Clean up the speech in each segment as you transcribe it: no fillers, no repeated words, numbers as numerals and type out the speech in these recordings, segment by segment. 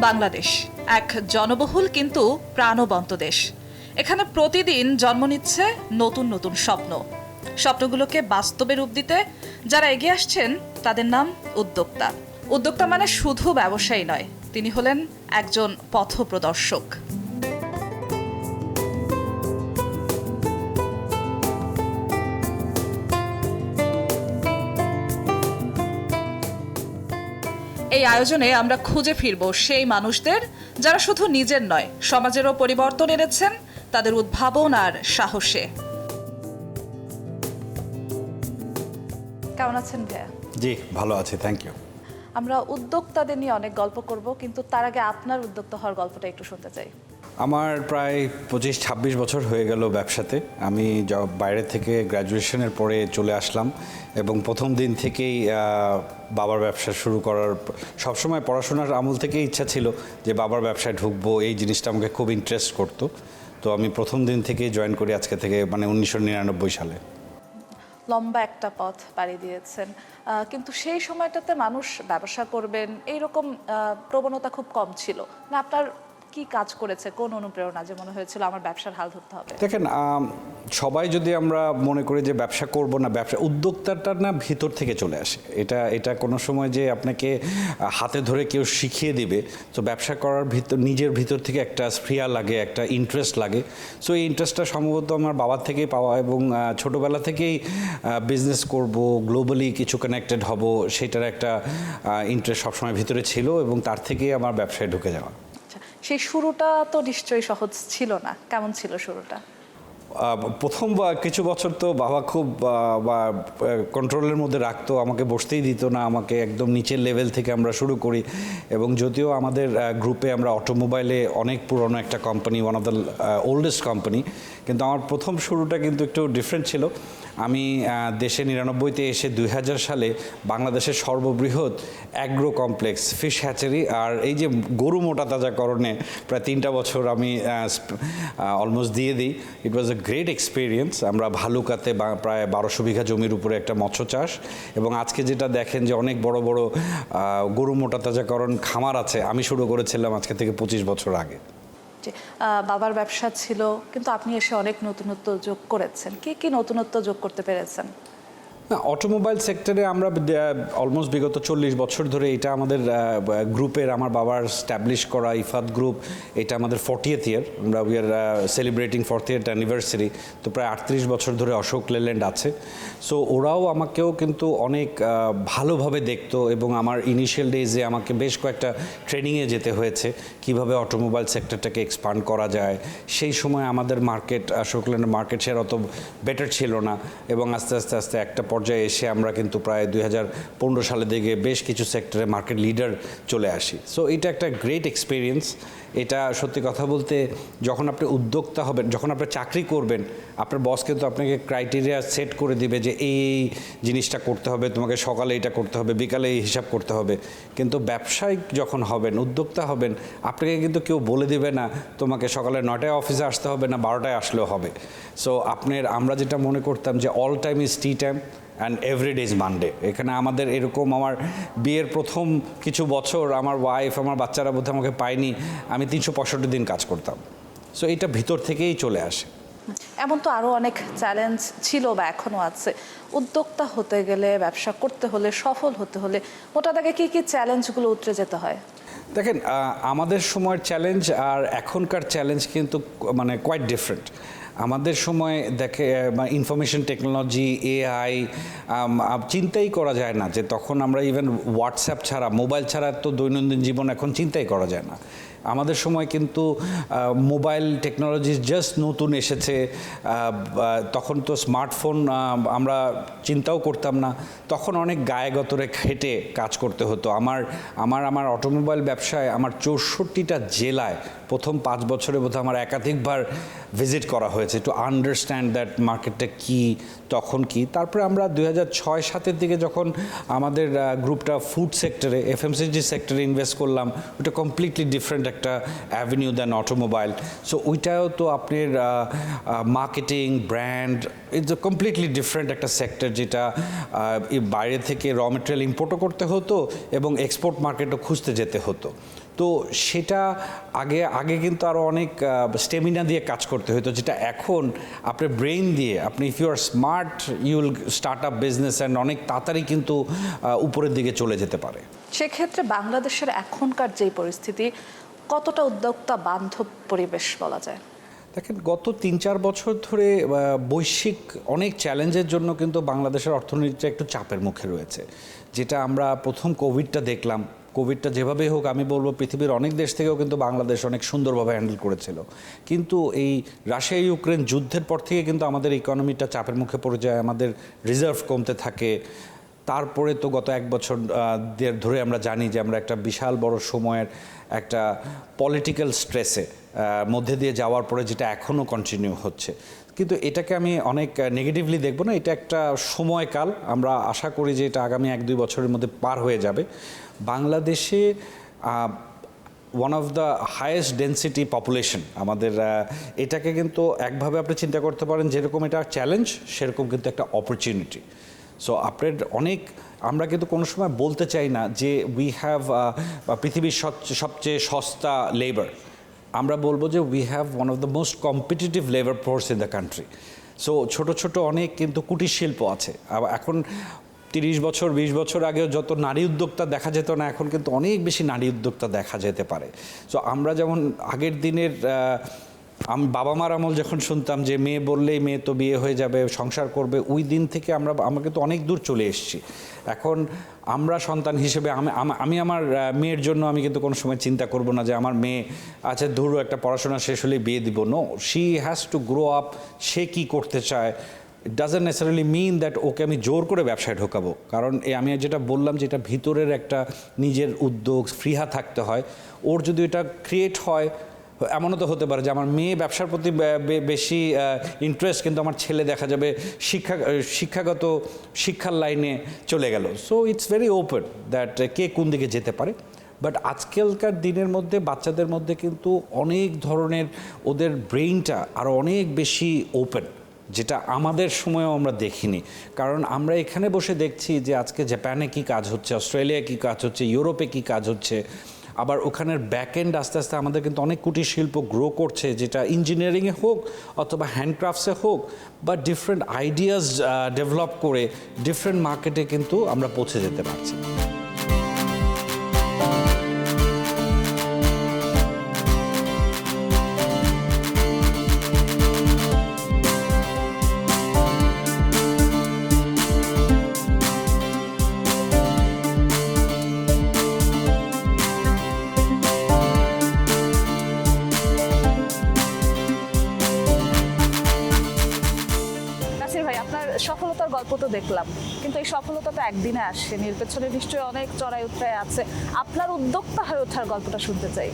বাংলাদেশ এক জনবহুল কিন্তু প্রাণবন্ত দেশ। এখানে প্রতিদিন জন্ম নিচ্ছে নতুন নতুন স্বপ্ন। স্বপ্নগুলোকে বাস্তবে রূপ দিতে যারা এগিয়ে আসছেন তাদের নাম উদ্যোক্তা। উদ্যোক্তা মানে শুধু ব্যবসায়ী নয়, তিনি হলেন একজন পথপ্রদর্শক। এই আয়োজনে আমরা খুঁজে ফিরব সেই মানুষদের যারা শুধু নিজের নয়, সমাজেরও পরিবর্তন এনেছেন তাদের উদ্ভাবন আর সাহসে। কেমন আছেন ভাইয়া? জি, ভালো আছি, থ্যাংক ইউ। আমরা উদ্যোক্তাদের নিয়ে অনেক গল্প করব, কিন্তু তার আগে আপনার উদ্যোক্তা হওয়ার গল্পটা একটু শুনতে চাই। আমার প্রায় 25-26 বছর হয়ে গেল ব্যবসাতে। আমি বাইরে থেকে গ্র্যাজুয়েশনের পরে চলে আসলাম এবং প্রথম দিন থেকেই বাবার ব্যবসা শুরু করার, সবসময় পড়াশোনার আমল থেকেই ইচ্ছা ছিল যে বাবার ব্যবসায় ঢুকবো। এই জিনিসটা আমাকে খুব ইন্টারেস্ট করতো। তো আমি প্রথম দিন থেকেই জয়েন করি, আজকে থেকে 1999 সালে। লম্বা একটা পথ পাড়ি দিয়েছেন, কিন্তু সেই সময়টাতে মানুষ ব্যবসা করবেন এইরকম প্রবণতা খুব কম ছিল না। আপনার কি কাজ করেছে, কোন অনুপ্রেরণা যে মনে হয়েছিল আমার ব্যবসার হাল ধরতে হবে? দেখেন, সবাই যদি আমরা মনে করি যে ব্যবসা করব না, ব্যবসা উদ্যোক্তাটা না ভিতর থেকে চলে আসে। এটা কোনো সময় যে আপনাকে হাতে ধরে কেউ শিখিয়ে দিবে। তো ব্যবসা করার নিজের ভিতর থেকে একটা স্পৃহা লাগে, একটা ইন্টারেস্ট লাগে। সো এই ইন্টারেস্টটা সম্ভবত আমার বাবার থেকেই পাওয়া, এবং ছোটোবেলা থেকেই বিজনেস করব, গ্লোবালি কিছু কানেক্টেড হব, সেটার একটা ইন্টারেস্ট সবসময় ভিতরে ছিল, এবং তার থেকেই আমার ব্যবসায় ঢুকে যাওয়া। সেই শুরুটা তো নিশ্চয়ই সহজ ছিল না, কেমন ছিল শুরুটা? প্রথম কিছু বছর তো বাবা খুব কন্ট্রোলের মধ্যে রাখতো, আমাকে বসতেই দিত না, আমাকে একদম নিচের লেভেল থেকে আমরা শুরু করি। এবং যদিও আমাদের গ্রুপে আমরা অটোমোবাইলে অনেক পুরনো একটা company, one of the oldest company, কিন্তু আমার প্রথম শুরুটা কিন্তু একটু ডিফারেন্ট ছিল। আমি দেশে 99-তে এসে 2000 সালে বাংলাদেশের সর্ববৃহৎ অ্যাগ্রো কমপ্লেক্স, ফিশ হ্যাচারি আর এই যে গরু মোটা তাজাকরণে প্রায় 3টা বছর আমি অলমোস্ট দিয়ে দিই। ইট ওয়াজ এ গ্রেট এক্সপিরিয়েন্স। আমরা ভালুকাতে প্রায় 1200 বিঘা জমির উপরে একটা মৎস্য চাষ, এবং আজকে যেটা দেখেন যে অনেক বড় বড় গরু মোটা তাজাকরণ খামার আছে, আমি শুরু করেছিলাম আজকে থেকে 25 বছর আগে। বাবার ব্যবসা ছিল, কিন্তু আপনি এসে অনেক নতুনত্ব যোগ করেছেন। কি নতুনত্ব যোগ করতে পেরেছেন? না, অটোমোবাইল সেক্টরে আমরা অলমোস্ট বিগত 40 বছর ধরে, এটা আমাদের গ্রুপের, আমার বাবার স্ট্যাবলিশ করা ইফাত গ্রুপ, এটা আমাদের 40th ইয়ার। আমরা we are celebrating 40th anniversary. তো প্রায় 38 বছর ধরে অশোক লেল্যান্ড আছে। সো ওরাও আমাকেও কিন্তু অনেক ভালোভাবে দেখতো, এবং আমার ইনিশিয়াল ডেজে আমাকে বেশ কয়েকটা ট্রেনিংয়ে যেতে হয়েছে কিভাবে অটোমোবাইল সেক্টরটাকে এক্সপান্ড করা যায়। সেই সময় আমাদের মার্কেট, অশোক লেল্যান্ডের মার্কেট শেয়ার অত বেটার ছিল না, এবং আস্তে আস্তে আস্তে একটা পর্যায়ে এসে আমরা কিন্তু প্রায় 2015 সালে দিকে বেশ কিছু সেক্টরে মার্কেট লিডার চলে আসি। সো এটা একটা গ্রেট এক্সপিরিয়েন্স। এটা সত্যি কথা বলতে, যখন আপনি উদ্যোক্তা হবেন, যখন আপনি চাকরি করবেন, আপনার বস কিন্তু আপনাকে ক্রাইটেরিয়া সেট করে দিবে যে এই জিনিসটা করতে হবে, তোমাকে সকালে এটা করতে হবে, বিকালে এই হিসাব করতে হবে। কিন্তু ব্যবসায়িক যখন হবেন, উদ্যোক্তা হবেন, আপনাকে কিন্তু কেউ বলে দিবে না তোমাকে সকালে 9টায় অফিসে আসতে হবে, না 12টায় আসলেও হবে। সো আমরা যেটা মনে করতাম যে all time is tea time and every day is Monday. এখানে আমাদের এরকম, আমার বিয়ের প্রথম কিছু বছর আমার ওয়াইফ, আমার বাচ্চারা বোধহয় আমাকে পায়নি, আমি 365 দিন কাজ করতাম। সো এটা ভিতর থেকেই চলে আসে। এমন তো আরও অনেক চ্যালেঞ্জ ছিল বা এখনও আছে। উদ্যোক্তা হতে গেলে, ব্যবসা করতে হলে, সফল হতে হলে মোটা দাগে কী চ্যালেঞ্জগুলো উতরে যেতে হয়? দেখেন, আমাদের সময়ের চ্যালেঞ্জ আর এখনকার চ্যালেঞ্জ কিন্তু মানে কোয়াইট ডিফারেন্ট। আমাদের সময় ইনফরমেশন টেকনোলজি, এআই, চিন্তাই করা যায় না যে তখন আমরা ইভেন হোয়াটসঅ্যাপ ছাড়া, মোবাইল ছাড়া তো দৈনন্দিন জীবন এখন চিন্তাই করা যায় না। আমাদের সময় কিন্তু মোবাইল টেকনোলজি জাস্ট নতুন এসেছে, তখন তো স্মার্টফোন আমরা চিন্তাও করতাম না। তখন অনেক গায়ে গতরে খেটে কাজ করতে হতো। আমার অটোমোবাইল ব্যবসায় আমার 64টা জেলায় প্রথম 5 বছরে বোধহয় আমার একাধিকবার ভিজিট করা হয়েছে টু আন্ডারস্ট্যান্ড দ্যাট মার্কেটটা কী, তখন কি। তারপরে আমরা 2006-07 দিকে যখন আমাদের গ্রুপটা ফুড সেক্টরে, এফএমসিজি সেক্টরে ইনভেস্ট করলাম, ওটা কমপ্লিটলি ডিফারেন্ট একটা অ্যাভিনিউ দ্যান অটোমোবাইল। সো ওইটাও তো আপনার marketing, brand, it's a completely different একটা সেক্টর, যেটা বাইরে থেকে র মেটেরিয়াল ইম্পোর্টও করতে হতো এবং এক্সপোর্ট মার্কেটও খুঁজতে যেতে হতো। তো সেটা আগে আগে কিন্তু আরও অনেক স্টেমিনা দিয়ে কাজ করতে হতো, যেটা এখন আপনার ব্রেইন দিয়ে আপনি if you are smart you will start up business and অনেক তাড়াতাড়ি কিন্তু উপরের দিকে চলে যেতে পারে। সেক্ষেত্রে বাংলাদেশের এখনকার যেই পরিস্থিতি, কতটা উদ্যোক্তা বান্ধব পরিবেশ বলা যায়? দেখেন, গত 3-4 বছর ধরে বৈশ্বিক অনেক চ্যালেঞ্জের জন্য কিন্তু বাংলাদেশের অর্থনীতিটা একটু চাপের মুখে রয়েছে, যেটা আমরা প্রথম কোভিডটা দেখলাম। কোভিডটা যেভাবেই হোক, আমি বলবো পৃথিবীর অনেক দেশ থেকেও কিন্তু বাংলাদেশ অনেক সুন্দরভাবে হ্যান্ডেল করেছিল, কিন্তু এই রাশিয়া ইউক্রেন যুদ্ধের পর থেকে কিন্তু আমাদের ইকোনমিটা চাপের মুখে পড়ে যায়, আমাদের রিজার্ভ কমতে থাকে। তারপরে তো গত 1 বছর ধরে আমরা জানি যে আমরা একটা বিশাল বড় সময়ের একটা পলিটিক্যাল স্ট্রেসে মধ্যে দিয়ে যাওয়ার পরে, যেটা এখনও কন্টিনিউ হচ্ছে। কিন্তু এটাকে আমি অনেক নেগেটিভলি দেখব না, এটা একটা সময়কাল। আমরা আশা করি যে এটা আগামী 1-2 বছরের মধ্যে পার হয়ে যাবে। বাংলাদেশে one of the highest density population আমাদের, এটাকে কিন্তু একভাবে আপনি চিন্তা করতে পারেন, যেরকম এটা চ্যালেঞ্জ সেরকম কিন্তু একটা অপরচুনিটি। সো আপনার অনেক, আমরা কিন্তু কোনো সময় বলতে চাই না যে উই হ্যাভ পৃথিবীর সবচেয়ে সস্তা লেবার, আমরা বলবো যে we have one of the most competitive labour force in the country. So ছোট ছোট অনেক কিন্তু কুটির শিল্প আছে। এখন 30 বছর 20 বছর আগেও যত নারী উদ্যোক্তা দেখা যেত না, এখন কিন্তু অনেক বেশি নারী উদ্যোক্তা দেখা যেতে পারে। সো আমরা যেমন আগের দিনের আমি বাবা মার আমল যখন শুনতাম যে মেয়ে বললেই মেয়ে তো বিয়ে হয়ে যাবে, সংসার করবে, ওই দিন থেকে আমাকে তো অনেক দূর চলে এসেছি। এখন আমরা সন্তান হিসেবে আমি আমার মেয়ের জন্য আমি কিন্তু কোনো সময় চিন্তা করব না যে আমার মেয়ে আচ্ছা ধরো একটা পড়াশোনা শেষ হলেই বিয়ে দিব। No, she has to grow up. সে কী করতে চায়, it doesn't necessarily mean that okay আমি জোর করে ব্যবসায় ঢোকাবো। কারণ আমি যেটা বললাম, যেটা ভিতরের একটা নিজের উদ্যোগ ফ্রিহা থাকতে হয়। ওর যদি এটা ক্রিয়েট হয়, এমনও তো হতে পারে যে আমার মেয়ে ব্যবসার প্রতি বেশি ইন্টারেস্ট, কিন্তু আমার ছেলে দেখা যাবে শিক্ষার লাইনে চলে গেল। So it's very open that কে কোন দিকে যেতে পারে। বাট আজকালকার দিনের মধ্যে বাচ্চাদের মধ্যে কিন্তু অনেক ধরনের ওদের ব্রেইনটা আরও অনেক বেশি ওপেন, যেটা আমাদের সময়ও আমরা দেখিনি। কারণ আমরা এখানে বসে দেখছি যে আজকে জাপানে কি কাজ হচ্ছে, অস্ট্রেলিয়ায় কি কাজ হচ্ছে, ইউরোপে কি কাজ হচ্ছে। আবার ওখানের ব্যাকএন্ড আস্তে আস্তে আমাদের কিন্তু অনেক কুটির শিল্প গ্রো করছে, যেটা ইঞ্জিনিয়ারিংয়ে হোক অথবা হ্যান্ডক্রাফটসে হোক, বা ডিফারেন্ট আইডিয়াস ডেভেলপ করে ডিফারেন্ট মার্কেটে কিন্তু আমরা পৌঁছে যেতে পারছি। সফলতার গল্প তো দেখলাম, কিন্তু এই সফলতা তো একদিনে আসেনি, এর পেছনে নিশ্চয়ই অনেক চড়াই উতরাই আছে। আপনার উদ্যোক্তা হয়ে ওঠার গল্পটা শুনতে চাই।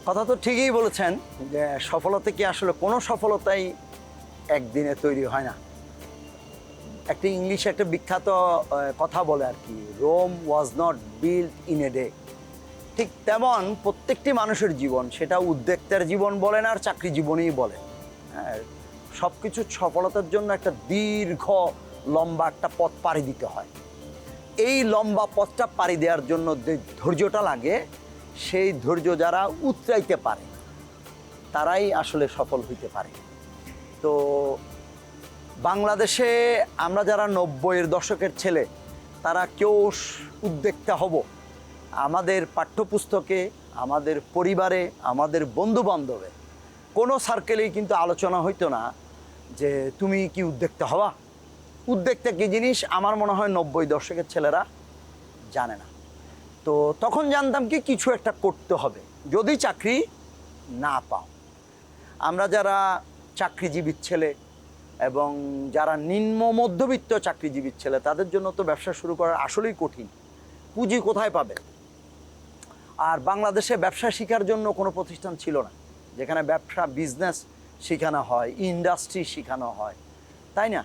কথা তো ঠিকই বলেছেন যে সফলতা কি আসলে কোনো সফলতাই একদিনে তৈরি হয় না। একটা ইংলিশে একটা বিখ্যাত কথা বলে আর কি, Rome was not built in a day. ঠিক তেমন প্রত্যেকটি মানুষের জীবন, সেটা উদ্যোক্তার জীবন বলেন আর চাকরি জীবনেই বলেন, হ্যাঁ, সব কিছু সফলতার জন্য একটা দীর্ঘ লম্বা একটা পথ পাড়ি দিতে হয়। এই লম্বা পথটা পাড়ি দেওয়ার জন্য যে ধৈর্যটা লাগে, সেই ধৈর্য যারা উতরাইতে পারে তারাই আসলে সফল হইতে পারে। তো বাংলাদেশে আমরা যারা 90-এর দশকের ছেলে, তারা কেউ উদ্যোক্তা হব, আমাদের পাঠ্যপুস্তকে, আমাদের পরিবারে, আমাদের বন্ধুবান্ধবে কোনো সার্কেলেই কিন্তু আলোচনা হইতো না যে তুমি কি উদ্যোক্তা হওয়া। উদ্যোক্তা কী জিনিস আমার মনে হয় 90 দশকের ছেলেরা জানে না। তো তখন জানতাম কি কিছু একটা করতে হবে যদি চাকরি না পাও। আমরা যারা চাকরিজীবীর ছেলে এবং যারা নিম্ন মধ্যবিত্ত চাকরিজীবীর ছেলে, তাদের জন্য তো ব্যবসা শুরু করা আসলেই কঠিন। পুঁজি কোথায় পাবে? আর বাংলাদেশে ব্যবসা শেখার জন্য কোনো প্রতিষ্ঠান ছিল না যেখানে ব্যবসা বিজনেস শেখানো হয়, ইন্ডাস্ট্রি শেখানো হয়, তাই না?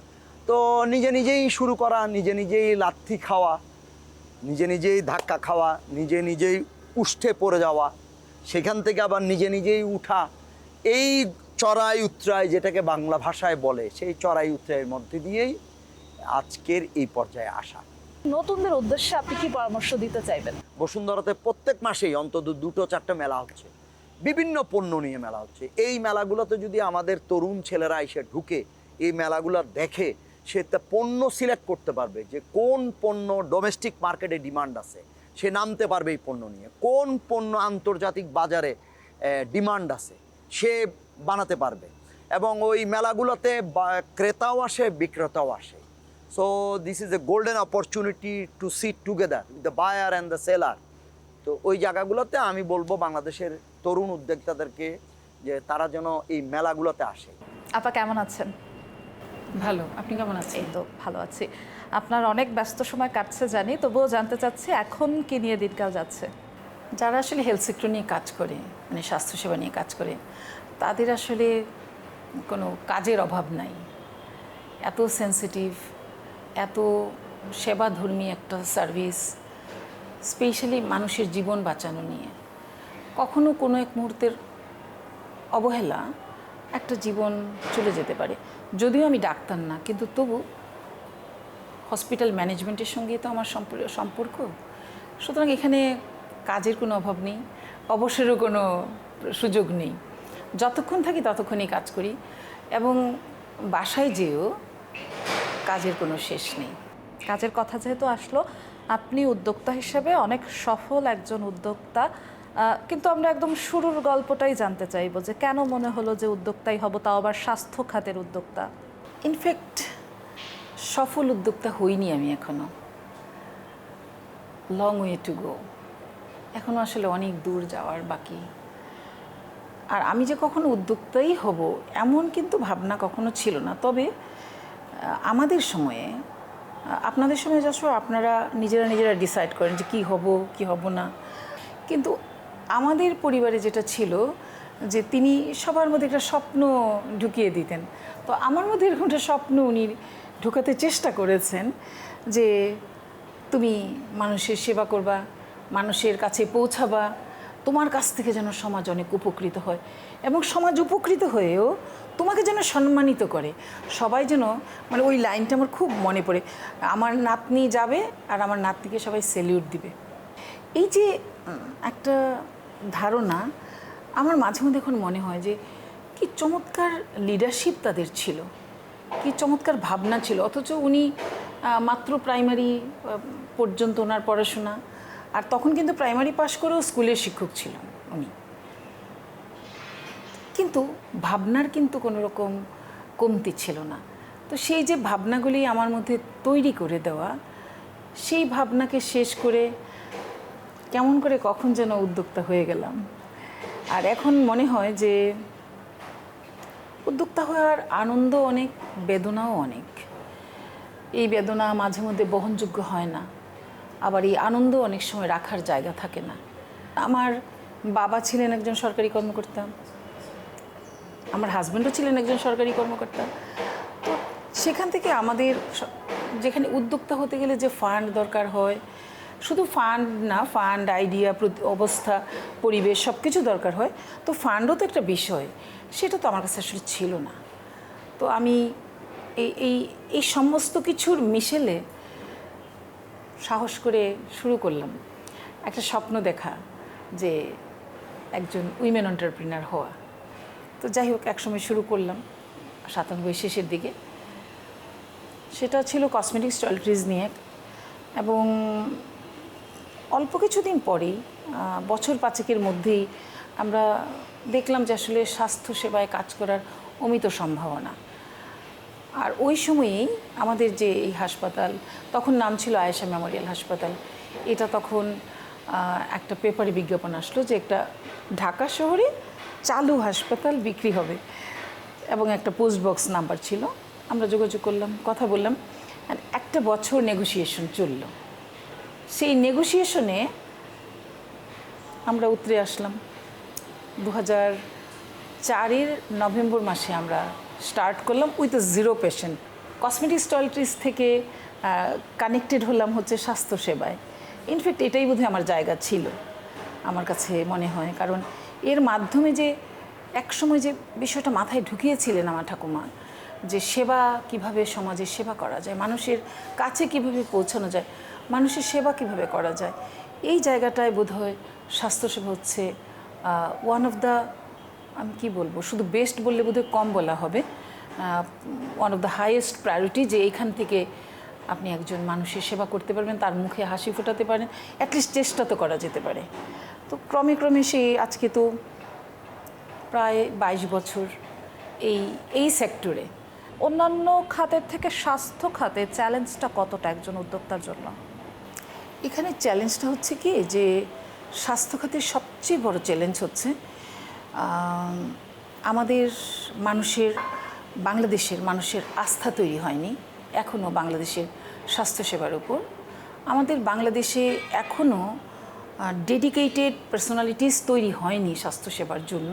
তো নিজে নিজেই শুরু করা, নিজে নিজেই লাথি খাওয়া, নিজে নিজেই ধাক্কা খাওয়া, নিজে নিজেই উষ্ঠে পড়ে যাওয়া, সেখান থেকে আবার নিজে নিজেই উঠা, এই চড়াই উতরাই যেটাকে বাংলা ভাষায় বলে, সেই চড়াই উতরাইয়ের মধ্যে দিয়েই আজকের এই পর্যায়ে আসা। নতুনদের উদ্দেশ্যে আপনি কি পরামর্শ দিতে চাইবেন? বসুন্ধরাতে প্রত্যেক মাসেই অন্তত 2-4টা মেলা হচ্ছে, বিভিন্ন পণ্য নিয়ে মেলা হচ্ছে। এই মেলাগুলোতে যদি আমাদের তরুণ ছেলেরা এসে ঢুকে এই মেলাগুলো দেখে, সে তা পণ্য সিলেক্ট করতে পারবে যে কোন পণ্য ডোমেস্টিক মার্কেটে ডিমান্ড আছে, সে নামতে পারবে এই পণ্য নিয়ে। কোন পণ্য আন্তর্জাতিক বাজারে ডিমান্ড আছে সে বানাতে পারবে। এবং ওই মেলাগুলোতে ক্রেতাও আসে, বিক্রেতাও আসে। So this is a golden opportunity to sit together with the buyer and the seller. তো ওই জায়গাগুলোতে আমি বলবো বাংলাদেশের তরুণ উদ্যোক্তাদেরকে যে তারা যেন এই মেলাগুলোতে আসে। আপা কেমন আছেন? ভালো, আপনি কেমন আছেন? এই তো ভালো আছি। আপনার অনেক ব্যস্ত সময় কাটছে জানি, তবুও জানতে চাচ্ছি এখন কি নিয়ে দিনকাল যাচ্ছে? যারা আসলে হেলথ সেক্টর নিয়ে কাজ করে, মানে স্বাস্থ্যসেবা নিয়ে কাজ করে, তাদের আসলে কোনো কাজের অভাব নাই। এত সেন্সিটিভ, এত সেবাধর্মী একটা সার্ভিস, স্পেশালি মানুষের জীবন বাঁচানো নিয়ে। কখনো কোনো এক মুহূর্তের অবহেলা একটা জীবন চলে যেতে পারে। যদিও আমি ডাক্তার না, কিন্তু তবু হসপিটাল ম্যানেজমেন্টের সঙ্গে তো আমার সম্পর্ক। সুতরাং এখানে কাজের কোনো অভাব নেই, অবসরেরও কোনো সুযোগ নেই। যতক্ষণ থাকি ততক্ষণই কাজ করি, এবং বাসায় যেও কাজের কোনো শেষ নেই। কাজের কথা যেহেতু আসলো, আপনি উদ্যোক্তা হিসেবে অনেক সফল একজন উদ্যোক্তা, কিন্তু আমরা একদম শুরুর গল্পটাই জানতে চাইবো যে কেন মনে হলো যে উদ্যোক্তাই হব, তাও আবার স্বাস্থ্য খাতের উদ্যোক্তা? ইনফ্যাক্ট সফল উদ্যোক্তা হইনি আমি এখনও। লং ওয়ে টু গো, এখনও আসলে অনেক দূর যাওয়ার বাকি। আর আমি যে কখনো উদ্যোক্তাই হব এমন কিন্তু ভাবনা কখনো ছিল না। তবে আমাদের সময়ে, আপনাদের সময়ে যা আপনারা নিজেরা ডিসাইড করেন যে কী হব কী হব না, কিন্তু আমাদের পরিবারে যেটা ছিল যে তিনি সবার মধ্যে একটা স্বপ্ন ঢুকিয়ে দিতেন। তো আমার মধ্যে এরকম একটা স্বপ্ন উনি ঢোকাতে চেষ্টা করেছেন যে তুমি মানুষের সেবা করবা, মানুষের কাছে পৌঁছাবা, তোমার কাছ থেকে যেন সমাজ অনেক উপকৃত হয়, এবং সমাজ উপকৃত হয়েও তোমাকে যেন সম্মানিত করে। সবাই যেন, মানে ওই লাইনটা আমার খুব মনে পড়ে, আমার নাতনি যাবে আর আমার নাতনিকে সবাই স্যালিউট দিবে। এই যে একটা ধারণা আমার মাঝে মধ্যে এখন মনে হয় যে কি চমৎকার লিডারশিপ তাদের ছিল, কি চমৎকার ভাবনা ছিল। অথচ উনি মাত্র প্রাইমারি পর্যন্ত ওনার পড়াশোনা, আর তখন কিন্তু প্রাইমারি পাশ করেও স্কুলের শিক্ষক ছিলেন উনি। কিন্তু ভাবনার কিন্তু কোনো রকম কমতি ছিল না। তো সেই যে ভাবনাগুলি আমার মধ্যে তৈরি করে দেওয়া, সেই ভাবনাকে শেষ করে কেমন করে কখন যেন উদ্যোক্তা হয়ে গেলাম। আর এখন মনে হয় যে উদ্যোক্তা হওয়ার আনন্দ অনেক, বেদনাও অনেক। এই বেদনা মাঝে মধ্যে বহনযোগ্য হয় না, আবার এই আনন্দ অনেক সময় রাখার জায়গা থাকে না। আমার বাবা ছিলেন একজন সরকারি কর্মকর্তা, আমার হাজব্যান্ডও ছিলেন একজন সরকারি কর্মকর্তা। তো সেখান থেকে আমাদের যেখানে উদ্যোক্তা হতে গেলে যে ফান্ড দরকার হয়, শুধু ফান্ড না, ফান্ড, আইডিয়া, অবস্থা, পরিবেশ সব কিছু দরকার হয়। তো ফান্ডও তো একটা বিষয়, সেটা তো আমার কাছে আসলে ছিল না। তো আমি এই সমস্ত কিছুর মিশেলে সাহস করে শুরু করলাম একটা স্বপ্ন দেখা, যে একজন উইমেন এন্টারপ্রিনার হওয়া। তো যাই হোক, একসময় শুরু করলাম 97 শেষের দিকে। সেটা ছিল কসমেটিক্স টয়লেট্রিজ নিয়ে, এবং অল্প কিছুদিন পরেই, বছর 5-এর মধ্যেই আমরা দেখলাম যে আসলে স্বাস্থ্যসেবায় কাজ করার অমিত সম্ভাবনা। আর ওই সময়েই আমাদের যে এই হাসপাতাল, তখন নাম ছিল আয়েশা মেমোরিয়াল হাসপাতাল, এটা তখন একটা পেপারে বিজ্ঞাপন আসলো যে একটা ঢাকা শহরে চালু হাসপাতাল বিক্রি হবে, এবং একটা পোস্ট বক্স নাম্বার ছিল। আমরা যোগাযোগ করলাম, কথা বললাম, আর একটা বছর নেগোসিয়েশন চলল। সেই নেগোসিয়েশনে আমরা উতরে আসলাম। 2004-এর নভেম্বর মাসে আমরা স্টার্ট করলাম উইথ 0 পেশেন্ট। কসমেটিক্স টয়লেট্রিজ থেকে কানেক্টেড হলাম হচ্ছে স্বাস্থ্যসেবায়। ইনফ্যাক্ট এটাই বোধহয় আমার জায়গা ছিল, আমার কাছে মনে হয়। কারণ এর মাধ্যমে যে একসময় যে বিষয়টা মাথায় ঢুকিয়েছিলেন আমার ঠাকুমা, যে সেবা কিভাবে সমাজের সেবা করা যায়, মানুষের কাছে কিভাবে পৌঁছানো যায়, মানুষের সেবা কিভাবে করা যায়, এই জায়গাটায় বোধহয় স্বাস্থ্যসেবা হচ্ছে ওয়ান অফ দ্য, আমি কি বলবো, শুধু বেস্ট বললে বোধহয় কম বলা হবে, one of the highest priority, যে এইখান থেকে আপনি একজন মানুষের সেবা করতে পারবেন, তার মুখে হাসি ফোটাতে পারেন, অ্যাটলিস্ট চেষ্টা তো করা যেতে পারে। তো ক্রমে ক্রমে সেই আজকে তো প্রায় 22 বছর এই সেক্টরে। অন্যান্য খাতের থেকে স্বাস্থ্য খাতে চ্যালেঞ্জটা কতটা একজন উদ্যোক্তার জন্য? এখানে চ্যালেঞ্জটা হচ্ছে কি, যে স্বাস্থ্য খাতের সবচেয়ে বড় চ্যালেঞ্জ হচ্ছে আমাদের বাংলাদেশের মানুষের আস্থা তৈরি হয়নি এখনও বাংলাদেশের স্বাস্থ্যসেবার উপর। আমাদের বাংলাদেশে এখনও ডেডিকেটেড পার্সোনালিটিস তৈরি হয়নি স্বাস্থ্যসেবার জন্য।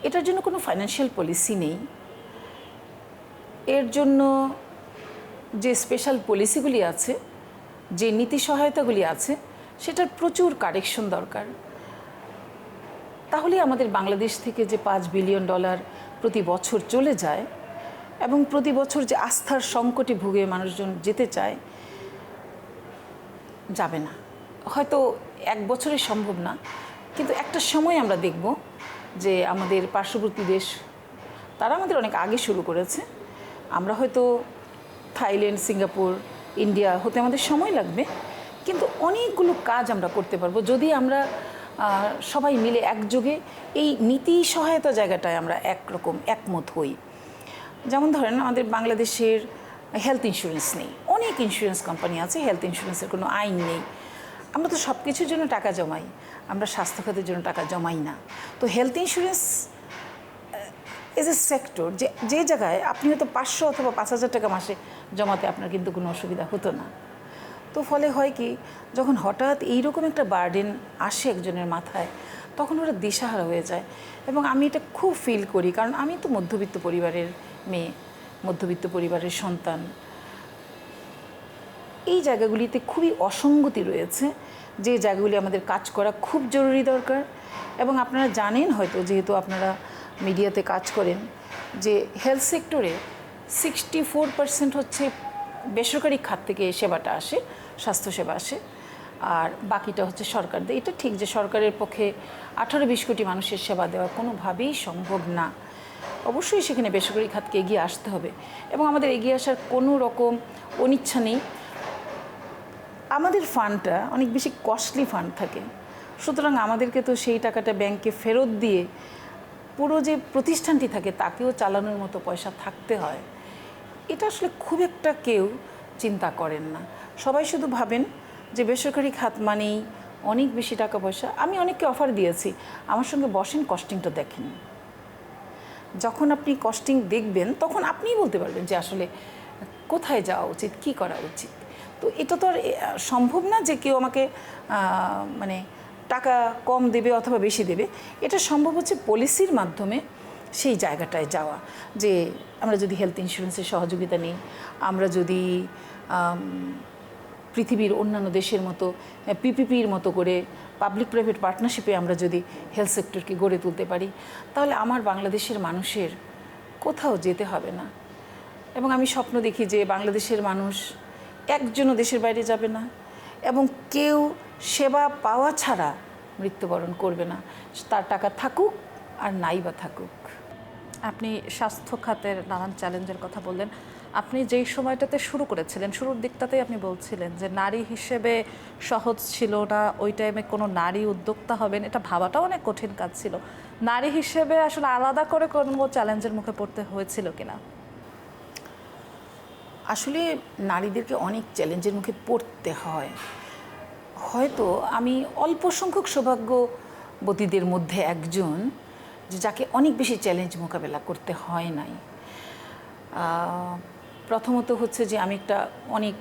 এটার জন্য কোনো ফাইন্যান্সিয়াল পলিসি নেই। এর জন্য যে স্পেশাল পলিসিগুলি আছে, যে নীতি সহায়তাগুলি আছে, সেটার প্রচুর কারেকশন দরকার। তাহলে আমাদের বাংলাদেশ থেকে যে $5 বিলিয়ন প্রতি বছর চলে যায় এবং প্রতি বছর যে আস্থার সংকটে ভুগে মানুষজন যেতে চায়, যাবে না। হয়তো এক বছরে সম্ভব না, কিন্তু একটা সময় আমরা দেখব যে আমাদের পার্শ্ববর্তী দেশ, তারা আমাদের অনেক আগে শুরু করেছে। আমরা হয়তো থাইল্যান্ড, সিঙ্গাপুর, ইন্ডিয়া হতে আমাদের সময় লাগবে, কিন্তু অনেকগুলো কাজ আমরা করতে পারবো যদি আমরা সবাই মিলে একযোগে এই নীতি সহায়তা জায়গাটায় আমরা একমত হই। যেমন ধরেন, আমাদের বাংলাদেশের হেলথ ইন্স্যুরেন্স নেই, অনেক ইন্স্যুরেন্স কোম্পানি আছে, হেলথ ইন্স্যুরেন্সের কোনো আইন নেই। আমরা তো সব কিছুর জন্য টাকা জমাই, আমরা স্বাস্থ্য খাতের জন্য টাকা জমাই না। তো health insurance as a sector, যে জায়গায় আপনি হয়তো 500 অথবা 5,000 টাকা মাসে জমাতে আপনার কিন্তু কোনো অসুবিধা হতো না। তো ফলে হয় কি, যখন হঠাৎ এইরকম একটা বার্ডেন আসে একজনের মাথায়, তখন ওরা দিশাহারা হয়ে যায়। এবং আমি এটা খুব ফিল করি, কারণ আমি তো মধ্যবিত্ত পরিবারের মেয়ে, মধ্যবিত্ত পরিবারের সন্তান। এই জায়গাগুলিতে খুবই অসঙ্গতি রয়েছে, যে জায়গাগুলি আমাদের কাজ করা খুব জরুরি দরকার। এবং আপনারা জানেন হয়তো, যেহেতু আপনারা মিডিয়াতে কাজ করেন, যে হেলথ সেক্টরে 64% হচ্ছে বেসরকারি খাত থেকে সেবাটা আসে, স্বাস্থ্যসেবা আসে, আর বাকিটা হচ্ছে সরকার দেয়। এটা ঠিক যে সরকারের পক্ষে 18-20 কোটি মানুষের সেবা দেওয়া কোনোভাবেই সম্ভব না। অবশ্যই সেখানে বেসরকারি খাতকে এগিয়ে আসতে হবে, এবং আমাদের এগিয়ে আসার কোনো রকম অনিচ্ছা নেই। আমাদের ফান্ডটা অনেক বেশি কস্টলি ফান্ড থাকে, সুতরাং আমাদেরকে তো সেই টাকাটা ব্যাংকে ফেরত দিয়ে পুরো যে প্রতিষ্ঠানটি থাকে তাকেও চালানোর মতো পয়সা থাকতে হয়। এটা আসলে খুব একটা কেউ চিন্তা করেন না। সবাই শুধু ভাবেন যে বেসরকারি খাত মানেই অনেক বেশি টাকা পয়সা। আমি অনেককে অফার দিয়েছি, আমার সঙ্গে বসেন, কস্টিংটা দেখেন। যখন আপনি কস্টিং দেখবেন, তখন আপনিই বলতে পারবেন যে আসলে কোথায় যাওয়া উচিত, কী করা উচিত। তো এটা তো আর সম্ভব না যে কেউ আমাকে মানে টাকা কম দেবে অথবা বেশি দেবে। এটা সম্ভব হচ্ছে পলিসির মাধ্যমে সেই জায়গাটায় যাওয়া, যে আমরা যদি হেলথ ইন্স্যুরেন্সের সহযোগিতা নিই, আমরা যদি পৃথিবীর অন্যান্য দেশের মতো পিপিপির মতো করে পাবলিক প্রাইভেট পার্টনারশিপে আমরা যদি হেলথ সেক্টরকে গড়ে তুলতে পারি, তাহলে আমার বাংলাদেশের মানুষের কোথাও যেতে হবে না। এবং আমি স্বপ্ন দেখি যে বাংলাদেশের মানুষ একজনও দেশের বাইরে যাবে না, এবং কেউ সেবা পাওয়া ছাড়া মৃত্যুবরণ করবে না, তার টাকা থাকুক আর নাই বা থাকুক। আপনি স্বাস্থ্য খাতের নানান চ্যালেঞ্জের কথা বললেন। আপনি যেই সময়টাতে শুরু করেছিলেন, শুরুর দিকটাতেই আপনি বলছিলেন যে নারী হিসেবে সহজ ছিল না, ওই টাইমে কোনো নারী উদ্যোক্তা হবেন এটা ভাবাটাও অনেক কঠিন কাজ ছিল। নারী হিসেবে আসলে আলাদা করে কোনো চ্যালেঞ্জের মুখে পড়তে হয়েছিল কিনা? আসলে নারীদেরকে অনেক চ্যালেঞ্জের মুখে পড়তে হয়। হয়তো আমি অল্প সংখ্যক সৌভাগ্যবতীদের মধ্যে একজন, যে যাকে অনেক বেশি চ্যালেঞ্জ মোকাবেলা করতে হয় নাই। প্রথমত হচ্ছে যে আমি একটা অনেক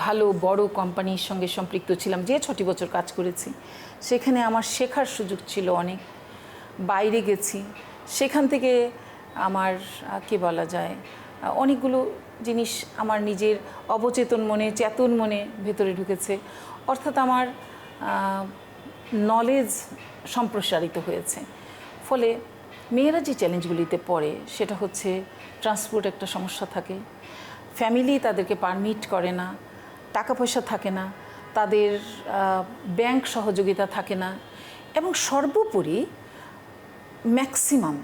ভালো বড় কোম্পানির সঙ্গে সম্পৃক্ত ছিলাম, যে 6টি বছর কাজ করেছি। সেখানে আমার শেখার সুযোগ ছিল অনেক। বাইরে গেছি, সেখান থেকে আমার কি বলা যায়, অনেকগুলো জিনিস আমার নিজের অবচেতন মনে, চেতন মনে ভেতরে ঢুকেছে। অর্থাৎ আমার নলেজ সম্প্রসারিত হয়েছে। ফলে মেয়েরা যে চ্যালেঞ্জগুলিতে পড়ে সেটা হচ্ছে ট্রান্সপোর্ট একটা সমস্যা থাকে, ফ্যামিলি তাদেরকে পারমিট করে না, টাকা পয়সা থাকে না, তাদের ব্যাংক সহযোগিতা থাকে না, এবং সর্বোপরি ম্যাক্সিমাম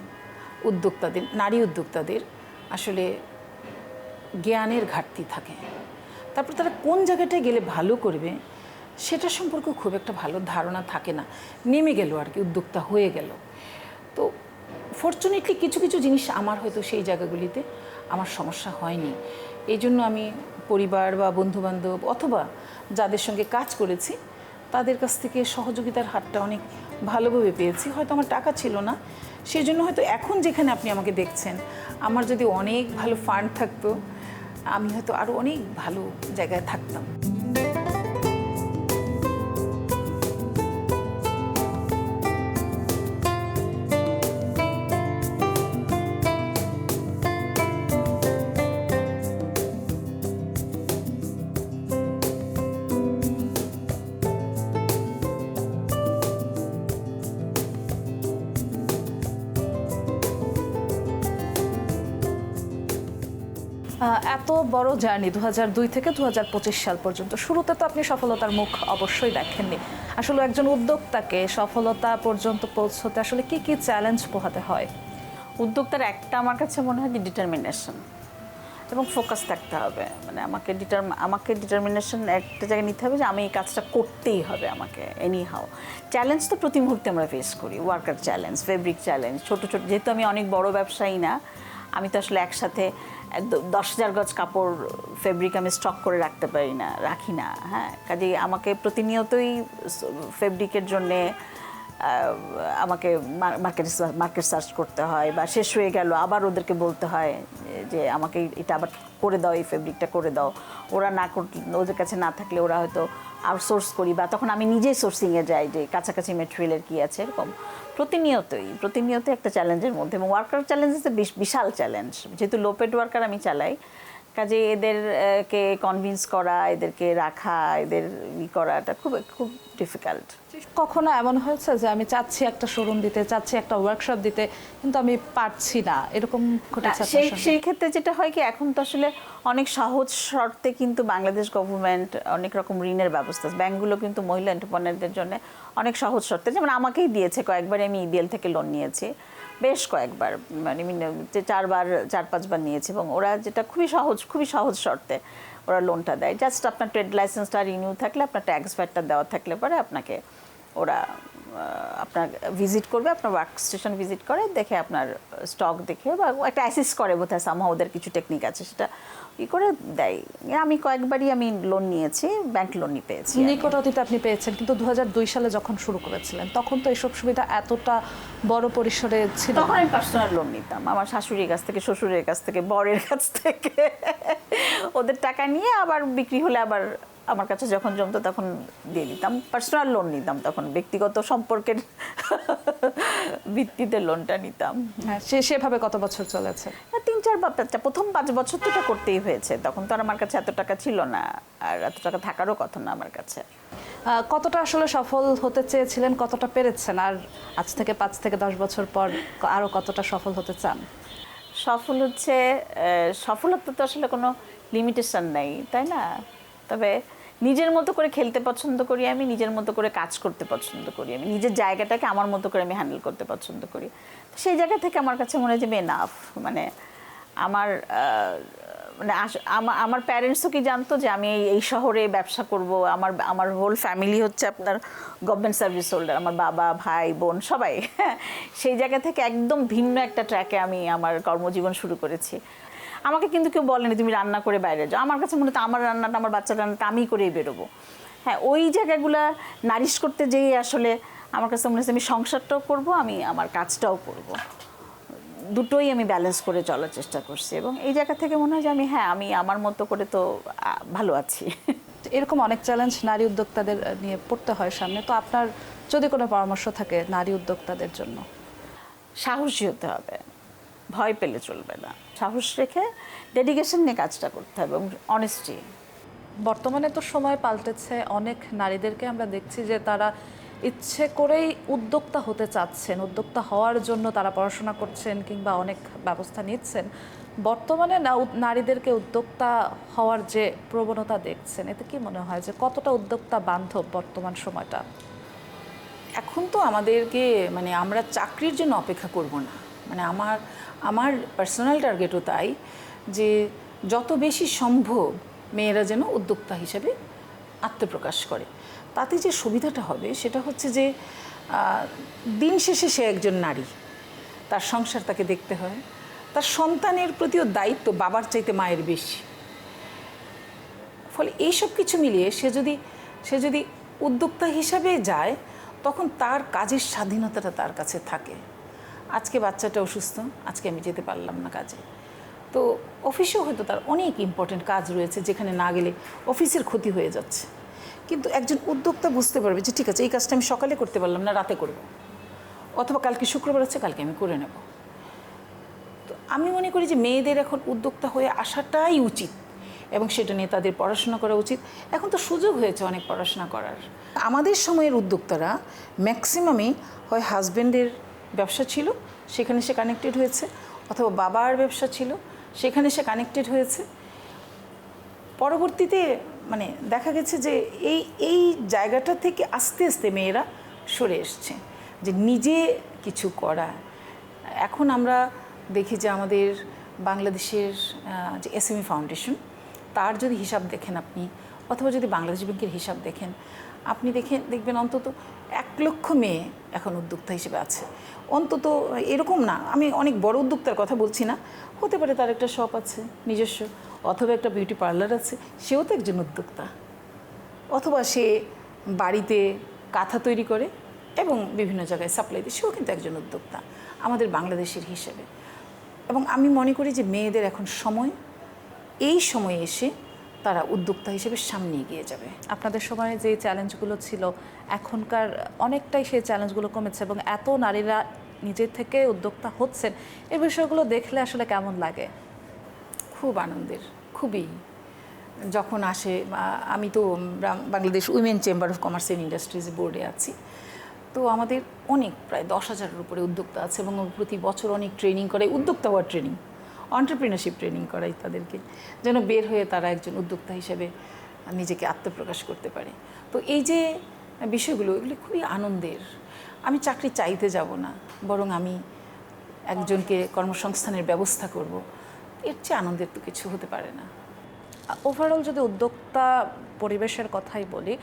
উদ্যোক্তাদের, নারী উদ্যোক্তাদের আসলে জ্ঞানের ঘাটতি থাকে। তারপর তারা কোন জায়গাটায় গেলে ভালো করবে সেটা সম্পর্কে খুব একটা ভালো ধারণা থাকে না, নেমে গেল আর কি, উদ্যোক্তা হয়ে গেল। তো ফর্চুনেটলি কিছু কিছু জিনিস আমার হয়তো সেই জায়গাগুলিতে আমার সমস্যা হয়নি। এই জন্য আমি পরিবার বা বন্ধুবান্ধব অথবা যাদের সঙ্গে কাজ করেছি তাদের কাছ থেকে সহযোগিতার হাতটা অনেক ভালোভাবে পেয়েছি। হয়তো আমার টাকা ছিল না, সেই জন্য হয়তো এখন যেখানে আপনি আমাকে দেখছেন, আমার যদি অনেক ভালো ফান্ড থাকতো আমি হয়তো আরও অনেক ভালো জায়গায় থাকতাম। এত বড় জার্নি 2002 থেকে 2025 সাল পর্যন্ত, শুরুতে তো আপনি সফলতার মুখ অবশ্যই দেখেননি। আসলে একজন উদ্যোক্তাকে সফলতা পর্যন্ত পৌঁছতে আসলে কি কি চ্যালেঞ্জ পোহাতে হয়? উদ্যোক্তার একটা আমার কাছে মনে হয় কি ডিটারমিনেশন এবং ফোকাস থাকতে হবে। মানে আমাকে ডিটারমিনেশন একটা জায়গায় নিতে হবে যে আমি এই কাজটা করতেই হবে আমাকে এনি হাও। চ্যালেঞ্জ তো প্রতি মুহূর্তে আমরা ফেস করি, ওয়ার্কার চ্যালেঞ্জ, ফেব্রিক চ্যালেঞ্জ, ছোটো ছোটো, যেহেতু আমি অনেক বড় ব্যবসায়ী না, আমি তো আসলে একসাথে 10,000 গজ কাপড় ফেব্রিক আমি স্টক করে রাখি না। হ্যাঁ, কাজেই আমাকে প্রতিনিয়তই ফেব্রিকের জন্যে আমাকে মার্কেট সার্চ করতে হয়, বা শেষ হয়ে গেল আবার ওদেরকে বলতে হয় যে আমাকে এটা আবার করে দাও, এই ফেব্রিকটা করে দাও। ওরা না করলে, ওদের কাছে না থাকলে ওরা হয়তো আউটসোর্স করি, বা তখন আমি নিজেই সোর্সিংয়ে যাই যে কাছাকাছি মেটেরিয়ালের কী আছে। এরকম প্রতিনিয়তই একটা চ্যালেঞ্জের মধ্যে, এবং ওয়ার্কার চ্যালেঞ্জ হচ্ছে বিশাল চ্যালেঞ্জ। যেহেতু লো পেড ওয়ার্কার আমি চালাই, কাজে এদেরকে কনভিন্স করা, এদেরকে রাখা, এদের করাটা খুব খুব ডিফিকাল্ট। কখনো এমন হয়েছে যে আমি চাচ্ছি একটা শোরুম দিতে, চাচ্ছি একটা ওয়ার্কশপ দিতে, কিন্তু আমি পারছি না, এরকম ঘটেছে? সেই ক্ষেত্রে যেটা হয় কি, এখন তো আসলে অনেক সহজ শর্তে কিন্তু বাংলাদেশ গভর্নমেন্ট অনেক রকম ঋণের ব্যবস্থা, ব্যাংকগুলো কিন্তু মহিলা এন্টারপ্রেনারদের জন্য অনেক সহজ শর্তে, যেমন আমাকেই দিয়েছে কয়েকবার। আমি ইবিএল থেকে লোন নিয়েছি বেশ কয়েকবার, মানে 4-5 বার নিয়েছি, এবং ওরা যেটা খুবই সহজ শর্তে ওরা লোনটা দেয়। জাস্ট আপনার ট্রেড লাইসেন্সটা রিনিউ থাকলে, আপনার ট্যাক্স ভ্যাটটা দেওয়া থাকলে পরে আপনাকে ওরা আপনার ভিজিট করবে, আপনার ওয়ার্ক স্টেশন ভিজিট করে, দেখে আপনার স্টক দেখে, বা একটা অ্যাসিস্ট করে বোধহয় সামহাও, ওদের কিছু টেকনিক আছে, সেটা করে দেয়। আমি কয়েকবারই আমি লোন নিয়েছি, ব্যাংক লোনই পেয়েছি। নিকট অতীতে আপনি পেয়েছেন, কিন্তু 2002 সালে যখন শুরু করেছিলেন তখন তো এইসব সুবিধা এতটা বড় পরিসরে ছিল। তখন আমি পার্সোনাল লোন নিতাম আমার শাশুড়ির কাছ থেকে, শ্বশুরের কাছ থেকে, বরের কাছ থেকে, ওদের টাকা নিয়ে আবার বিক্রি হলে আবার আমার কাছে যখন জমতো তখন দিয়ে দিতাম। পার্সোনাল লোন নিতাম তখন, ব্যক্তিগত সম্পর্কের ভিত্তিতে লোনটা নিতাম। হ্যাঁ, সেভাবে কত বছর চলেছে? 3-4 বা 5, প্রথম 5 বছর তো এটা করতেই হয়েছে। তখন তো আর আমার কাছে এত টাকা ছিল না, আর এত টাকা থাকারও কথা না আমার কাছে। কতটা আসলে সফল হতে চেয়েছিলেন, কতটা পেরেছেন, আর আজ থেকে 5 থেকে 10 বছর পর আরও কতটা সফল হতে চান? সফলতা তো আসলে কোনো লিমিটেশন নেই, তাই না? তবে নিজের মতো করে খেলতে পছন্দ করি আমি, নিজের মতো করে কাজ করতে পছন্দ করি আমি, নিজের জায়গাটাকে আমার মতো করে আমি হ্যান্ডেল করতে পছন্দ করি। সেই জায়গা থেকে আমার কাছে মনে হয় যে এনাফ। মানে আমার প্যারেন্টসও কি জানতো যে আমি এই শহরে ব্যবসা করব। আমার হোল ফ্যামিলি হচ্ছে আপনার গভর্নমেন্ট সার্ভিস হোল্ডার, আমার বাবা, ভাই, বোন সবাই। সেই জায়গা থেকে একদম ভিন্ন একটা ট্র্যাকে আমি আমার কর্মজীবন শুরু করেছি। আমাকে কিন্তু কেউ বলেনি তুমি রান্না করে বাইরে যাও। আমার কাছে মনে হতো আমার রান্নাটা, আমার বাচ্চার রান্নাটা আমিই করেই বেরোবো। হ্যাঁ, ওই জায়গাগুলো নারিশ করতে যেয়ে আসলে আমার কাছে মনে হচ্ছে আমি সংসারটাও করব, আমি আমার কাজটাও করব, দুটোই আমি ব্যালেন্স করে চলার চেষ্টা করছি। এবং এই জায়গা থেকে মনে হয় যে আমি আমার মতো করে তো ভালো আছি। এরকম অনেক চ্যালেঞ্জ নারী উদ্যোক্তাদের নিয়ে পড়তে হয় সামনে, তো আপনার যদি কোনো পরামর্শ থাকে নারী উদ্যোক্তাদের জন্য? সাহসী হতে হবে, ভয় পেলে চলবে না, সাহস রেখে ডেডিকেশন নিয়ে কাজটা করতে হবে, এবং অনেস্টি। বর্তমানে তো সময় পাল্টেছে, অনেক নারীদেরকে আমরা দেখছি যে তারা ইচ্ছে করেই উদ্যোক্তা হতে চাচ্ছেন, উদ্যোক্তা হওয়ার জন্য তারা পড়াশোনা করছেন কিংবা অনেক ব্যবস্থা নিচ্ছেন, বর্তমানে নারীদেরকে উদ্যোক্তা হওয়ার যে প্রবণতা দেখছেন, এতে কি মনে হয় যে কতটা উদ্যোক্তা বান্ধব বর্তমান সময়টা? এখন তো আমাদেরকে মানে আমরা চাকরির জন্য অপেক্ষা করব না, মানে আমার পার্সোনাল টার্গেটও তাই যে যত বেশি সম্ভব মেয়েরা যেন উদ্যোক্তা হিসেবে আত্মপ্রকাশ করে। তাতে যে সুবিধাটা হবে সেটা হচ্ছে যে দিন শেষে সে একজন নারী, তার সংসার তাকে দেখতে হয়, তার সন্তানের প্রতিও দায়িত্ব বাবার চাইতে মায়ের বেশি। ফলে এইসব কিছু মিলিয়ে সে যদি উদ্যোক্তা হিসাবে যায়, তখন তার কাজের স্বাধীনতাটা তার কাছে থাকে। আজকে বাচ্চাটা অসুস্থ, আজকে আমি যেতে পারলাম না কাজে, তো অফিসেও হয়তো তার অনেক ইম্পর্টেন্ট কাজ রয়েছে যেখানে না গেলে অফিসের ক্ষতি হয়ে যাচ্ছে। কিন্তু একজন উদ্যোক্তা বুঝতে পারবে যে ঠিক আছে, এই কাজটা আমি সকালে করতে পারলাম না, রাতে করব, অথবা কালকে শুক্রবার আছে, কালকে আমি করে নেব। তো আমি মনে করি যে মেয়েদের এখন উদ্যোক্তা হয়ে আসাটাই উচিত এবং সেটা নিয়ে তাদের পড়াশোনা করা উচিত। এখন তো সুযোগ হয়েছে অনেক পড়াশোনা করার। আমাদের সময়ের উদ্যোক্তারা ম্যাক্সিমামই হয় হাজব্যান্ডের ব্যবসা ছিল, সেখানে সে কানেক্টেড হয়েছে, অথবা বাবার ব্যবসা ছিল, সেখানে সে কানেক্টেড হয়েছে। পরবর্তীতে মানে দেখা গেছে যে এই জায়গাটা থেকে আস্তে আস্তে মেয়েরা সরে এসছে, যে নিজে কিছু করা। এখন আমরা দেখি যে আমাদের বাংলাদেশের যে এসএমই ফাউন্ডেশন, তার যদি হিসাব দেখেন আপনি, অথবা যদি বাংলাদেশ ব্যাংকের হিসাব দেখেন, আপনি দেখবেন অন্তত 1 লক্ষ মেয়ে এখন উদ্যোক্তা হিসেবে আছে। অন্তত এরকম না, আমি অনেক বড় উদ্যোক্তার কথা বলছি না, হতে পারে তার একটা শপ আছে নিজস্ব, অথবা একটা বিউটি পার্লার আছে, সেও তো একজন উদ্যোক্তা। অথবা সে বাড়িতে কাঁথা তৈরি করে এবং বিভিন্ন জায়গায় সাপ্লাই দেয়, সেও কিন্তু একজন উদ্যোক্তা আমাদের বাংলাদেশের হিসেবে। এবং আমি মনে করি যে মেয়েদের এখন সময়, এই সময়ে এসে তারা উদ্যোক্তা হিসেবে সামনে এগিয়ে যাবে। আপনাদের সময়ে যে চ্যালেঞ্জগুলো ছিল, এখনকার অনেকটাই সেই চ্যালেঞ্জগুলো কমেছে এবং এত নারীরা নিজের থেকে উদ্যোক্তা হচ্ছেন, এই বিষয়গুলো দেখলে আসলে কেমন লাগে? খুব আনন্দের, খুবই। যখন আসে, আমি তো Bangladesh women chamber of commerce and industries বোর্ডে আছি, তো আমাদের অনেক প্রায় 10,000-এর উপরে উদ্যোক্তা আছে এবং প্রতি বছর অনেক ট্রেনিং করাই, উদ্যোক্তা হওয়ার ট্রেনিং, এন্টারপ্রেনারশিপ ট্রেনিং করাই তাদেরকে, যেন বের হয়ে তারা একজন উদ্যোক্তা হিসেবে নিজেকে আত্মপ্রকাশ করতে পারে। তো এই যে বিষয়গুলো, এগুলি খুবই আনন্দের। আমি চাকরি চাইতে যাব না, বরং আমি একজনকে কর্মসংস্থানের ব্যবস্থা করব, এর চেয়ে আনন্দের তো কিছু হতে পারে না। ওভারঅল যদি উদ্যোক্তা পরিবেশের কথাই বলি,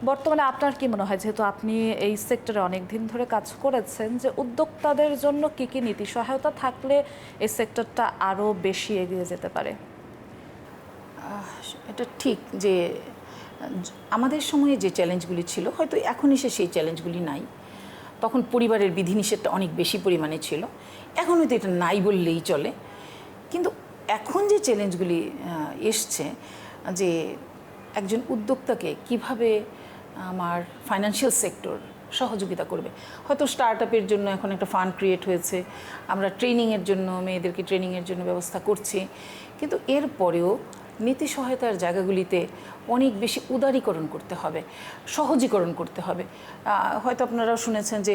বর্তমানে আপনার কি মনে হয়, যেহেতু আপনি এই সেক্টরে অনেক দিন ধরে কাজ করেছেন, যে উদ্যোক্তাদের জন্য কি কি নীতি সহায়তা থাকলে এই সেক্টরটা আরও বেশি এগিয়ে যেতে পারে? এটা ঠিক যে আমাদের সময়ে যে চ্যালেঞ্জগুলি ছিল, হয়তো এখন এসে সেই চ্যালেঞ্জগুলি নাই। তখন পরিবারের বিধিনিষেধটা অনেক বেশি পরিমাণে ছিল, এখন হয়তো এটা নাই বললেই চলে। কিন্তু এখন যে চ্যালেঞ্জগুলি এসছে, যে একজন উদ্যোক্তাকে কিভাবে আমার ফাইন্যান্সিয়াল সেক্টর সহযোগিতা করবে। হয়তো স্টার্ট আপের জন্য এখন একটা ফান্ড ক্রিয়েট হয়েছে, আমরা ট্রেনিংয়ের জন্য, মেয়েদেরকে ট্রেনিংয়ের জন্য ব্যবস্থা করছি, কিন্তু এরপরেও নীতি সহায়তার জায়গাগুলিতে অনেক বেশি উদারীকরণ করতে হবে, সহজীকরণ করতে হবে। হয়তো আপনারা শুনেছেন যে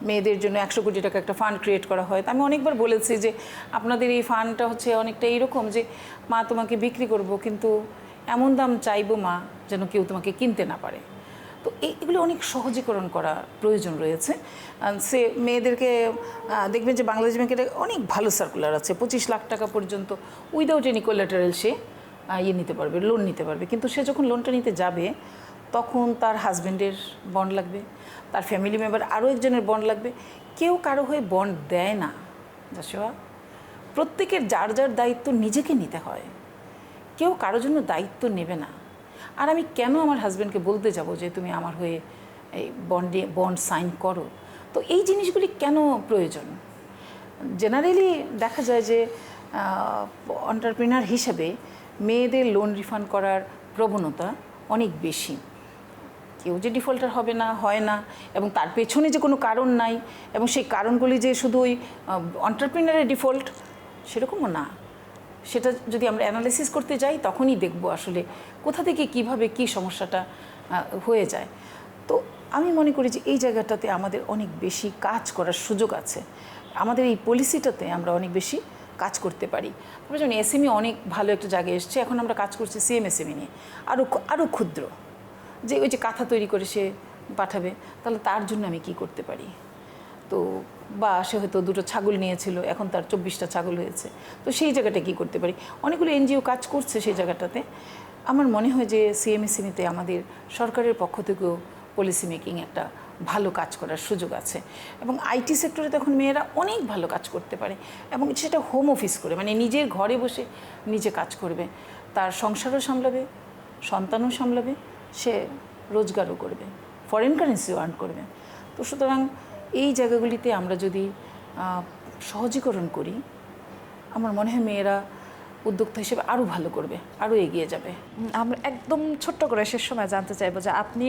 মেয়েদের জন্য 100 কোটি টাকা একটা ফান্ড ক্রিয়েট করা হয়। আমি অনেকবার বলেছি যে আপনাদের এই ফান্ডটা হচ্ছে অনেকটা এইরকম যে, মা তোমাকে বিক্রি করব, কিন্তু এমন দাম চাইবো মা যেন কেউ তোমাকে কিনতে না পারে। তো এগুলো অনেক সহজীকরণ করা প্রয়োজন রয়েছে। সে মেয়েদেরকে দেখবেন যে বাংলাদেশ ব্যাংকের অনেক ভালো সার্কুলার আছে, 25 লাখ টাকা পর্যন্ত উইদাউট এনি কোলাটারাল সে নিতে পারবে, লোন নিতে পারবে। কিন্তু সে যখন লোনটা নিতে যাবে, তখন তার হাজব্যান্ডের বন্ড লাগবে, তার ফ্যামিলি মেম্বার আরও একজনের বন্ড লাগবে। কেউ কারো হয়ে বন্ড দেয় না যশোয়া, প্রত্যেকের যার যার দায়িত্ব নিজেকে নিতে হয়, কেউ কারোর জন্য দায়িত্ব নেবে না। আর আমি কেন আমার হাজব্যান্ডকে বলতে যাব যে তুমি আমার হয়ে এই বন্ড সাইন করো? তো এই জিনিসগুলি কেন প্রয়োজন? জেনারেলি দেখা যায় যে এন্টারপ্রেনার হিসেবে মেয়েদের লোন রিফান্ড করার প্রবণতা অনেক বেশি। কেউ যে ডিফল্টার হবে না, হয় না, এবং তার পেছনে যে কোনো কারণ নাই, এবং সেই কারণগুলি যে শুধু ওই এন্টারপ্রেনারের ডিফল্ট, সেরকমও না। সেটা যদি আমরা অ্যানালাইসিস করতে যাই, তখনই দেখব আসলে কোথা থেকে কিভাবে কি সমস্যাটা হয়ে যায়। তো আমি মনে করি যে এই জায়গাটাতে আমাদের অনেক বেশি কাজ করার সুযোগ আছে, আমাদের এই পলিসিটাতে আমরা অনেক বেশি কাজ করতে পারি। আমরা যেমন এসএমই অনেক ভালো একটা জায়গায় এসছে, এখন আমরা কাজ করছি সিএমএসএমই নিয়ে, আরও ক্ষুদ্র, যে ওই যে কাঁথা তৈরি করে সে পাঠাবে, তাহলে তার জন্য আমি কি করতে পারি। তো বা সে হয়তো 2টো ছাগল নিয়েছিল, এখন তার 24টা ছাগল হয়েছে, তো সেই জায়গাটা কি করতে পারি। অনেকগুলো এনজিও কাজ করছে সেই জায়গাটাতে। আমার মনে হয় যে সিএমএসএমইতে আমাদের সরকারের পক্ষ থেকেও পলিসি মেকিং একটা ভালো কাজ করার সুযোগ আছে, এবং আইটি সেক্টরে তখন মেয়েরা অনেক ভালো কাজ করতে পারে, এবং সেটা হোম অফিস করে, মানে নিজের ঘরে বসে নিজে কাজ করবে, তার সংসারও সামলাবে, সন্তানও সামলাবে, সে রোজগারও করবে, ফরেন কারেন্সিও আর্ন করবে। তো সুতরাং এই জায়গাগুলিতে আমরা যদি সহজীকরণ করি, আমার মনে হয় মেয়েরা উদ্যোক্তা হিসেবে আরও ভালো করবে, আরও এগিয়ে যাবে। আমরা একদম ছোট্ট করে শেষ সময় জানতে চাইবো যে আপনি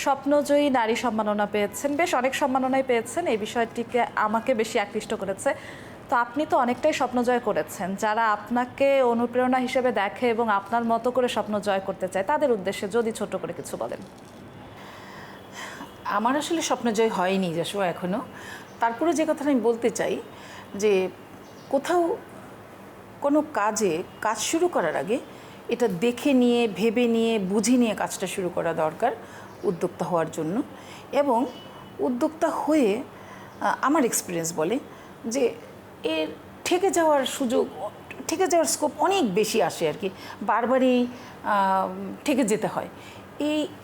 স্বপ্নজয়ী নারী সম্মাননা পেয়েছেন, বেশ অনেক সম্মাননাই পেয়েছেন, এই বিষয়টিকে আমাকে বেশি আকৃষ্ট করেছে। তো আপনি তো অনেকটাই স্বপ্ন জয় করেছেন, যারা আপনাকে অনুপ্রেরণা হিসেবে দেখে এবং আপনার মতো করে স্বপ্ন জয় করতে চায়, তাদের উদ্দেশ্যে যদি ছোট করে কিছু বলেন। আমার আসলে স্বপ্নজয় হয়নি যশোয়া এখনও, তারপরে যে কথাটা আমি বলতে চাই যে কোথাও কোনো কাজ শুরু করার আগে এটা দেখে নিয়ে, ভেবে নিয়ে, বুঝে নিয়ে কাজটা শুরু করা দরকার উদ্যোক্তা হওয়ার জন্য। এবং উদ্যোক্তা হয়ে আমার এক্সপিরিয়েন্স বলে যে এর ঠেকে যাওয়ার স্কোপ অনেক বেশি আসে আর কি, বারবারই ঠেকে যেতে হয়।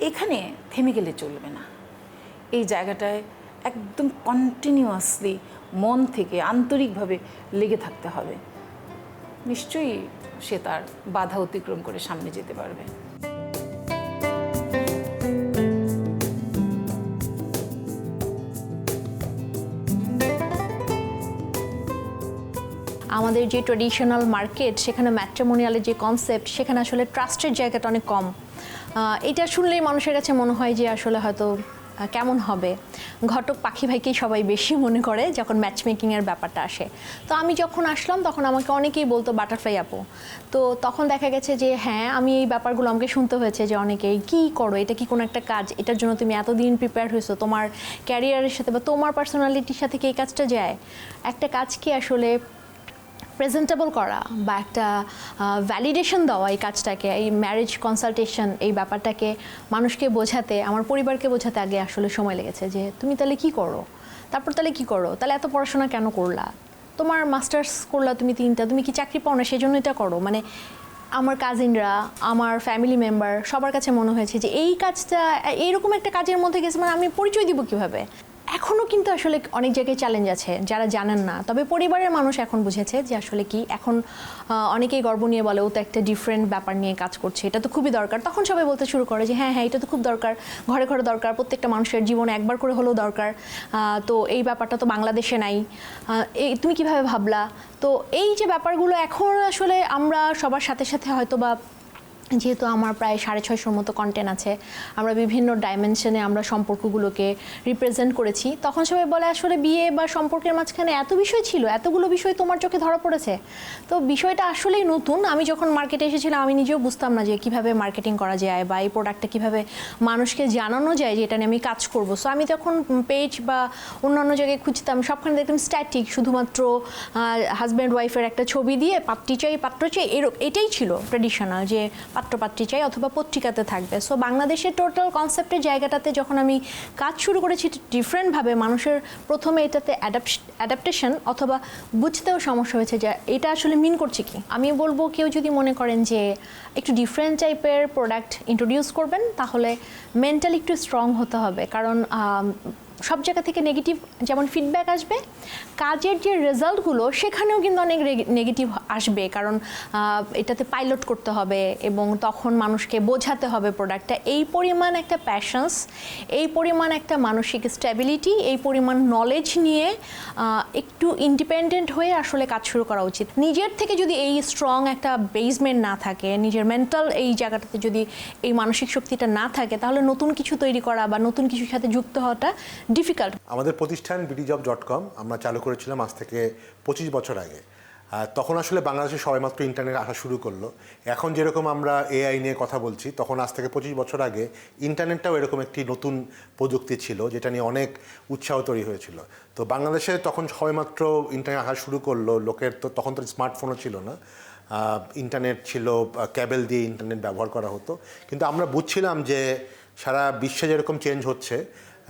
এখানে থেমে গেলে চলবে না, এই জায়গাটায় একদম কন্টিনিউয়াসলি মন থেকে আন্তরিকভাবে লেগে থাকতে হবে, নিশ্চয়ই সে তার বাধা অতিক্রম করে সামনে যেতে পারবে। আমাদের যে ট্র্যাডিশনাল মার্কেট, সেখানে ম্যাট্রিমোনিয়ালের যে কনসেপ্ট, সেখানে আসলে ট্রাস্টের জায়গাটা অনেক কম। এটা শুনলেই মানুষের কাছে মনে হয় যে আসলে হয়তো কেমন হবে, ঘটক পাখি ভাইকেই সবাই বেশি মনে করে যখন ম্যাচ মেকিংয়ের ব্যাপারটা আসে। তো আমি যখন আসলাম তখন আমাকে অনেকেই বলতো বাটারফ্লাই আপু। তো তখন দেখা গেছে যে হ্যাঁ, আমি এই ব্যাপারগুলো আমাকে শুনতে হয়েছে যে অনেকেই কী করো, এটা কি কোনো একটা কাজ, এটার জন্য তুমি এতদিন প্রিপেয়ার হয়েছো, তোমার ক্যারিয়ারের সাথে বা তোমার পার্সোনালিটির সাথে কি এই কাজটা যায়। একটা কাজকে আসলে প্রেজেন্টেবল করা বা একটা ভ্যালিডেশন দেওয়া, এই কাজটাকে, এই ম্যারেজ কনসালটেশন, এই ব্যাপারটাকে মানুষকে বোঝাতে, আমার পরিবারকে বোঝাতে আগে আসলে সময় লেগেছে যে তুমি তাহলে কি করো, তারপর তাহলে কি করো, তাহলে এত পড়াশোনা কেন করলা, তোমার মাস্টার্স করলা তুমি 3টা, তুমি কি চাকরি পাও না সেই জন্য এটা করো। মানে আমার কাজিনরা, আমার ফ্যামিলি মেম্বার, সবার কাছে মনে হয়েছে যে এই কাজটা, এইরকম একটা কাজের মধ্যে গেছে, মানে আমি পরিচয় দিব কীভাবে। এখনও কিন্তু আসলে অনেক জায়গায় চ্যালেঞ্জ আছে, যারা জানেন না। তবে পরিবারের মানুষ এখন বুঝেছে যে আসলে কি, এখন অনেকেই গর্ব নিয়ে বলে ও তো একটা ডিফারেন্ট ব্যাপার নিয়ে কাজ করছে, এটা তো খুবই দরকার। তখন সবাই বলতে শুরু করে যে হ্যাঁ হ্যাঁ, এটা তো খুব দরকার, ঘরে ঘরে দরকার, প্রত্যেকটা মানুষের জীবনে একবার করে হলেও দরকার। তো এই ব্যাপারটা তো বাংলাদেশে নাই, এই তুমি কিভাবে ভাবলা। তো এই যে ব্যাপারগুলো এখন আসলে আমরা সবার সাথে সাথে হয়তো বা, যেহেতু আমার প্রায় 650 মতো কন্টেন্ট আছে, আমরা বিভিন্ন ডাইমেনশনে আমরা সম্পর্কগুলোকে রিপ্রেজেন্ট করেছি, তখন সবাই বলে আসলে বিয়ে বা সম্পর্কের মাঝখানে এত বিষয় ছিল, এতগুলো বিষয় তোমার চোখে ধরা পড়েছে। তো বিষয়টা আসলেই নতুন। আমি যখন মার্কেটে এসেছিলাম আমি নিজেও বুঝতাম না যে কীভাবে মার্কেটিং করা যায় বা এই প্রোডাক্টটা কীভাবে মানুষকে জানানো যায় যে এটা নিয়ে আমি কাজ করব। সো আমি তখন পেজ বা অন্যান্য জায়গায় খুঁজতাম, সবখানে দেখতাম স্ট্যাটিক, শুধুমাত্র হাজব্যান্ড ওয়াইফের একটা ছবি দিয়ে পাত্রী চাই পাত্র চাই, এটাই ছিল ট্র্যাডিশনাল, যে পাত্রপাত্রী চাই অথবা পত্রিকাতে থাকবে। সো বাংলাদেশের টোটাল কনসেপ্টের জায়গাটাতে যখন আমি কাজ শুরু করেছি ডিফারেন্টভাবে, মানুষের প্রথমে এটাতে অ্যাডাপ্টেশন অথবা বুঝতেও সমস্যা হয়েছে যে এটা আসলে মিন করছে কি। আমি বলবো কেউ যদি মনে করেন যে একটু ডিফারেন্ট টাইপের প্রোডাক্ট ইন্ট্রোডিউস করবেন, তাহলে মেন্টালি একটু স্ট্রং হতে হবে। কারণ সব জায়গা থেকে নেগেটিভ যেমন ফিডব্যাক আসবে, কাজের যে রেজাল্টগুলো সেখানেও কিন্তু অনেক নেগেটিভ আসবে, কারণ এটাতে পাইলট করতে হবে এবং তখন মানুষকে বোঝাতে হবে প্রোডাক্টটা। এই পরিমাণ একটা প্যাশন্স, এই পরিমাণ একটা মানসিক স্ট্যাবিলিটি, এই পরিমাণ নলেজ নিয়ে একটু ইন্ডিপেন্ডেন্ট হয়ে আসলে কাজ শুরু করা উচিত। নিজের থেকে যদি এই স্ট্রং একটা বেসমেন্ট না থাকে, নিজের মেন্টাল এই জায়গাটাতে যদি এই মানসিক শক্তিটা না থাকে, তাহলে নতুন কিছু তৈরি করা বা নতুন কিছুর সাথে যুক্ত হওয়াটা ডিফিকাল্ট। আমাদের প্রতিষ্ঠান bdjob.com আমরা চালু করেছিলাম আজ থেকে 25 বছর আগে। তখন আসলে বাংলাদেশে সবেমাত্র ইন্টারনেট আসা শুরু করলো। এখন যেরকম আমরা এআই নিয়ে কথা বলছি, তখন আজ থেকে 25 বছর আগে ইন্টারনেটটাও এরকম একটি নতুন প্রযুক্তি ছিল, যেটা নিয়ে অনেক উৎসাহ তৈরি হয়েছিল। তো বাংলাদেশে তখন সবেমাত্র ইন্টারনেট আসা শুরু করলো, লোকের তো তখন তো স্মার্টফোনও ছিল না, ইন্টারনেট ছিল ক্যাবেল দিয়ে ইন্টারনেট ব্যবহার করা হতো। কিন্তু আমরা বুঝছিলাম যে সারা বিশ্বে যেরকম চেঞ্জ হচ্ছে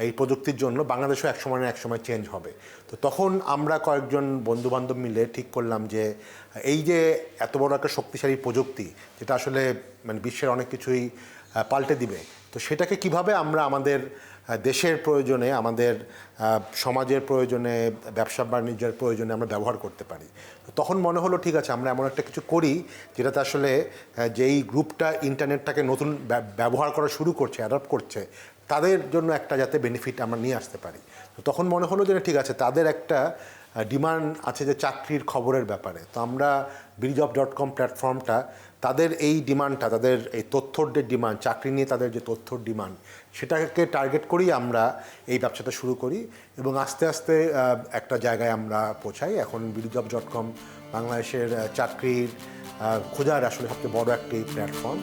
এই প্রযুক্তির জন্য, বাংলাদেশও একসময় চেঞ্জ হবে। তো তখন আমরা কয়েকজন বন্ধুবান্ধব মিলে ঠিক করলাম যে এই যে এত বড় একটা শক্তিশালী প্রযুক্তি, যেটা আসলে মানে বিশ্বের অনেক কিছুই পাল্টে দিবে, তো সেটাকে কিভাবে আমরা আমাদের দেশের প্রয়োজনে, আমাদের সমাজের প্রয়োজনে, ব্যবসা বাণিজ্যের প্রয়োজনে আমরা ব্যবহার করতে পারি। তো তখন মনে হলো ঠিক আছে, আমরা এমন একটা কিছু করি যেটাতে আসলে যেই গ্রুপটা ইন্টারনেটটাকে নতুন ব্যবহার করা শুরু করছে, অ্যাডপ্ট করছে, তাদের জন্য একটা যাতে বেনিফিট আমরা নিয়ে আসতে পারি। তো তখন মনে হলো যে ঠিক আছে, তাদের একটা ডিমান্ড আছে যে চাকরির খবরের ব্যাপারে। তো আমরা BDJobs.com প্ল্যাটফর্মটা তাদের এই ডিমান্ডটা, তাদের এই তথ্যর যে ডিমান্ড, চাকরি নিয়ে তাদের যে তথ্যর ডিমান্ড, সেটাকে টার্গেট করেই আমরা এই ব্যবসাটা শুরু করি এবং আস্তে আস্তে একটা জায়গায় আমরা পৌঁছাই। এখন BDJobs.com বাংলাদেশের চাকরির খোঁজার আসলে সবচেয়ে বড় একটি প্ল্যাটফর্ম।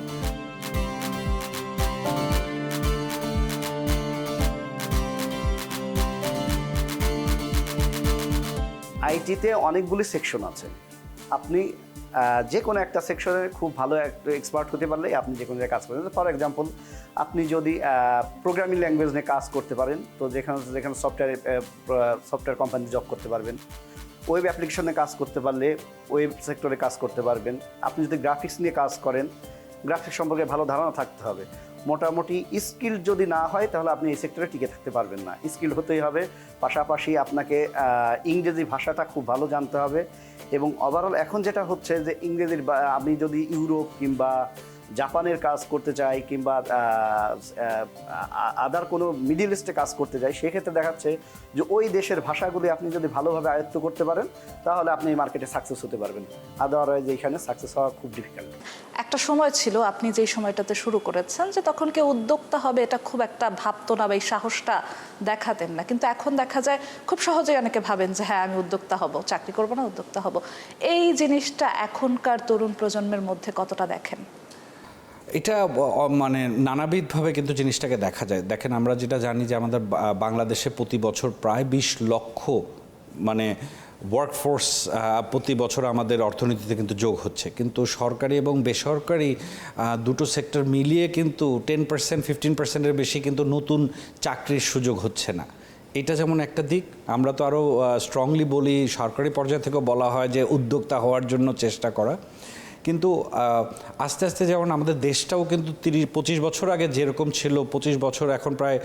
আইটিতে অনেকগুলি সেকশন আছে। আপনি যে কোনো একটা সেকশনে খুব ভালো একটা এক্সপার্ট হতে পারলে আপনি যে কোনো জায়গায় কাজ করেন। ফর এক্সাম্পল, আপনি যদি প্রোগ্রামিং ল্যাঙ্গুয়েজ নিয়ে কাজ করতে পারেন, তো যেখানে সফটওয়্যার কোম্পানি জব করতে পারবেন। ওয়েব অ্যাপ্লিকেশনে কাজ করতে পারলে ওয়েব সেক্টরে কাজ করতে পারবেন। আপনি যদি গ্রাফিক্স নিয়ে কাজ করেন, গ্রাফিক্স সম্পর্কে ভালো ধারণা থাকতে হবে। মোটামুটি স্কিল যদি না হয় তাহলে আপনি এই সেক্টরে টিকে থাকতে পারবেন না। স্কিল হতেই হবে, পাশাপাশি আপনাকে ইংরেজি ভাষাটা খুব ভালো জানতে হবে। এবং ওভারঅল এখন যেটা হচ্ছে যে ইংরেজির, আমি যদি ইউরোপ কিংবা জাপানের কাজ করতে চাই কিংবা আদার কোনো মিডিল ইস্টে কাজ করতে চাই, সেক্ষেত্রে দেখাচ্ছে যে ওই দেশের ভাষাগুলি আপনি যদি ভালোভাবে আয়ত্ত করতে পারেন তাহলে আপনি মার্কেটে সাকসেস হতে পারবেন। আদারওয়াইজ এইখানে সাকসেস হওয়া খুব ডিফিকাল্ট। একটা সময় ছিল, আপনি যেই সময়টাতে শুরু করেছেন, যে তখন কেউ উদ্যোক্তা হবে এটা খুব একটা ভাবতো না বা এই সাহসটা দেখাতেন না, কিন্তু এখন দেখা যায় খুব সহজেই অনেকে ভাবেন যে হ্যাঁ আমি উদ্যোক্তা হব, চাকরি করবো না, উদ্যোক্তা হব। এই জিনিসটা এখনকার তরুণ প্রজন্মের মধ্যে কতটা দেখেন? এটা মানে নানাবিধভাবে কিন্তু জিনিসটাকে দেখা যায়। দেখেন, আমরা যেটা জানি যে আমাদের বাংলাদেশে প্রতি বছর প্রায় 20 লক্ষ মানে ওয়ার্কফোর্স প্রতি বছর আমাদের অর্থনীতিতে কিন্তু যোগ হচ্ছে, কিন্তু সরকারি এবং বেসরকারি দুটো সেক্টর মিলিয়ে কিন্তু 10% 15%-এর বেশি কিন্তু নতুন চাকরির সুযোগ হচ্ছে না। এটা যেমন একটা দিক। আমরা তো আরও স্ট্রংলি বলি, সরকারি পর্যায় থেকেও বলা হয় যে উদ্যোক্তা হওয়ার জন্য চেষ্টা করা, কিন্তু আস্তে আস্তে যেমন আমাদের দেশটাও কিন্তু 30-25 বছর আগে যেরকম ছিল, 25 বছর এখন প্রায়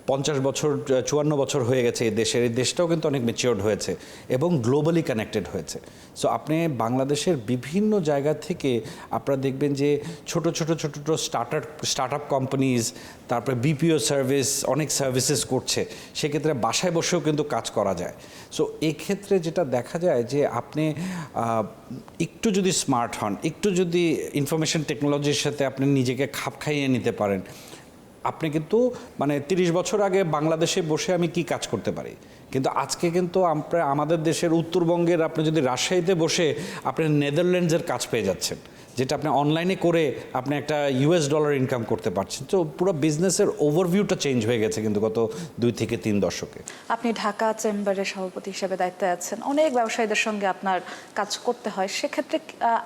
50 বছর 54 বছর হয়ে গেছে এই দেশটাও কিন্তু অনেক ম্যাচিওর্ড হয়েছে এবং গ্লোবালি কানেক্টেড হয়েছে। সো আপনি বাংলাদেশের বিভিন্ন জায়গা থেকে আপনারা দেখবেন যে ছোট ছোট স্টার্ট আপ কোম্পানিজ, তারপরে বিপিও সার্ভিস, অনেক সার্ভিসেস করছে, সেক্ষেত্রে বাসায় বসেও কিন্তু কাজ করা যায়। সো এক্ষেত্রে যেটা দেখা যায় যে আপনি একটু যদি স্মার্ট হন, একটু যদি ইনফরমেশন টেকনোলজির সাথে আপনি নিজেকে খাপ খাইয়ে নিতে পারেন, আপনি কিন্তু মানে 30 বছর আগে বাংলাদেশে বসে আমি কি কাজ করতে পারি, কিন্তু আজকে কিন্তু আমাদের দেশের উত্তরবঙ্গের আপনি যদি রাজশাহীতে বসে আপনি নেদারল্যান্ডসের কাজ পেয়ে যাচ্ছেন, যেটা আপনি অনলাইনে করে আপনি একটা $US ইনকাম করতে পারছেন। তো পুরো বিজনেসের ওভারভিউটা চেঞ্জ হয়ে গেছে কিন্তু গত 2 থেকে 3 দশকে। আপনি ঢাকা চেম্বারের সভাপতি হিসেবে দায়িত্বে আছেন, অনেক ব্যবসায়ীদের সঙ্গে আপনার কাজ করতে হয়, সেক্ষেত্রে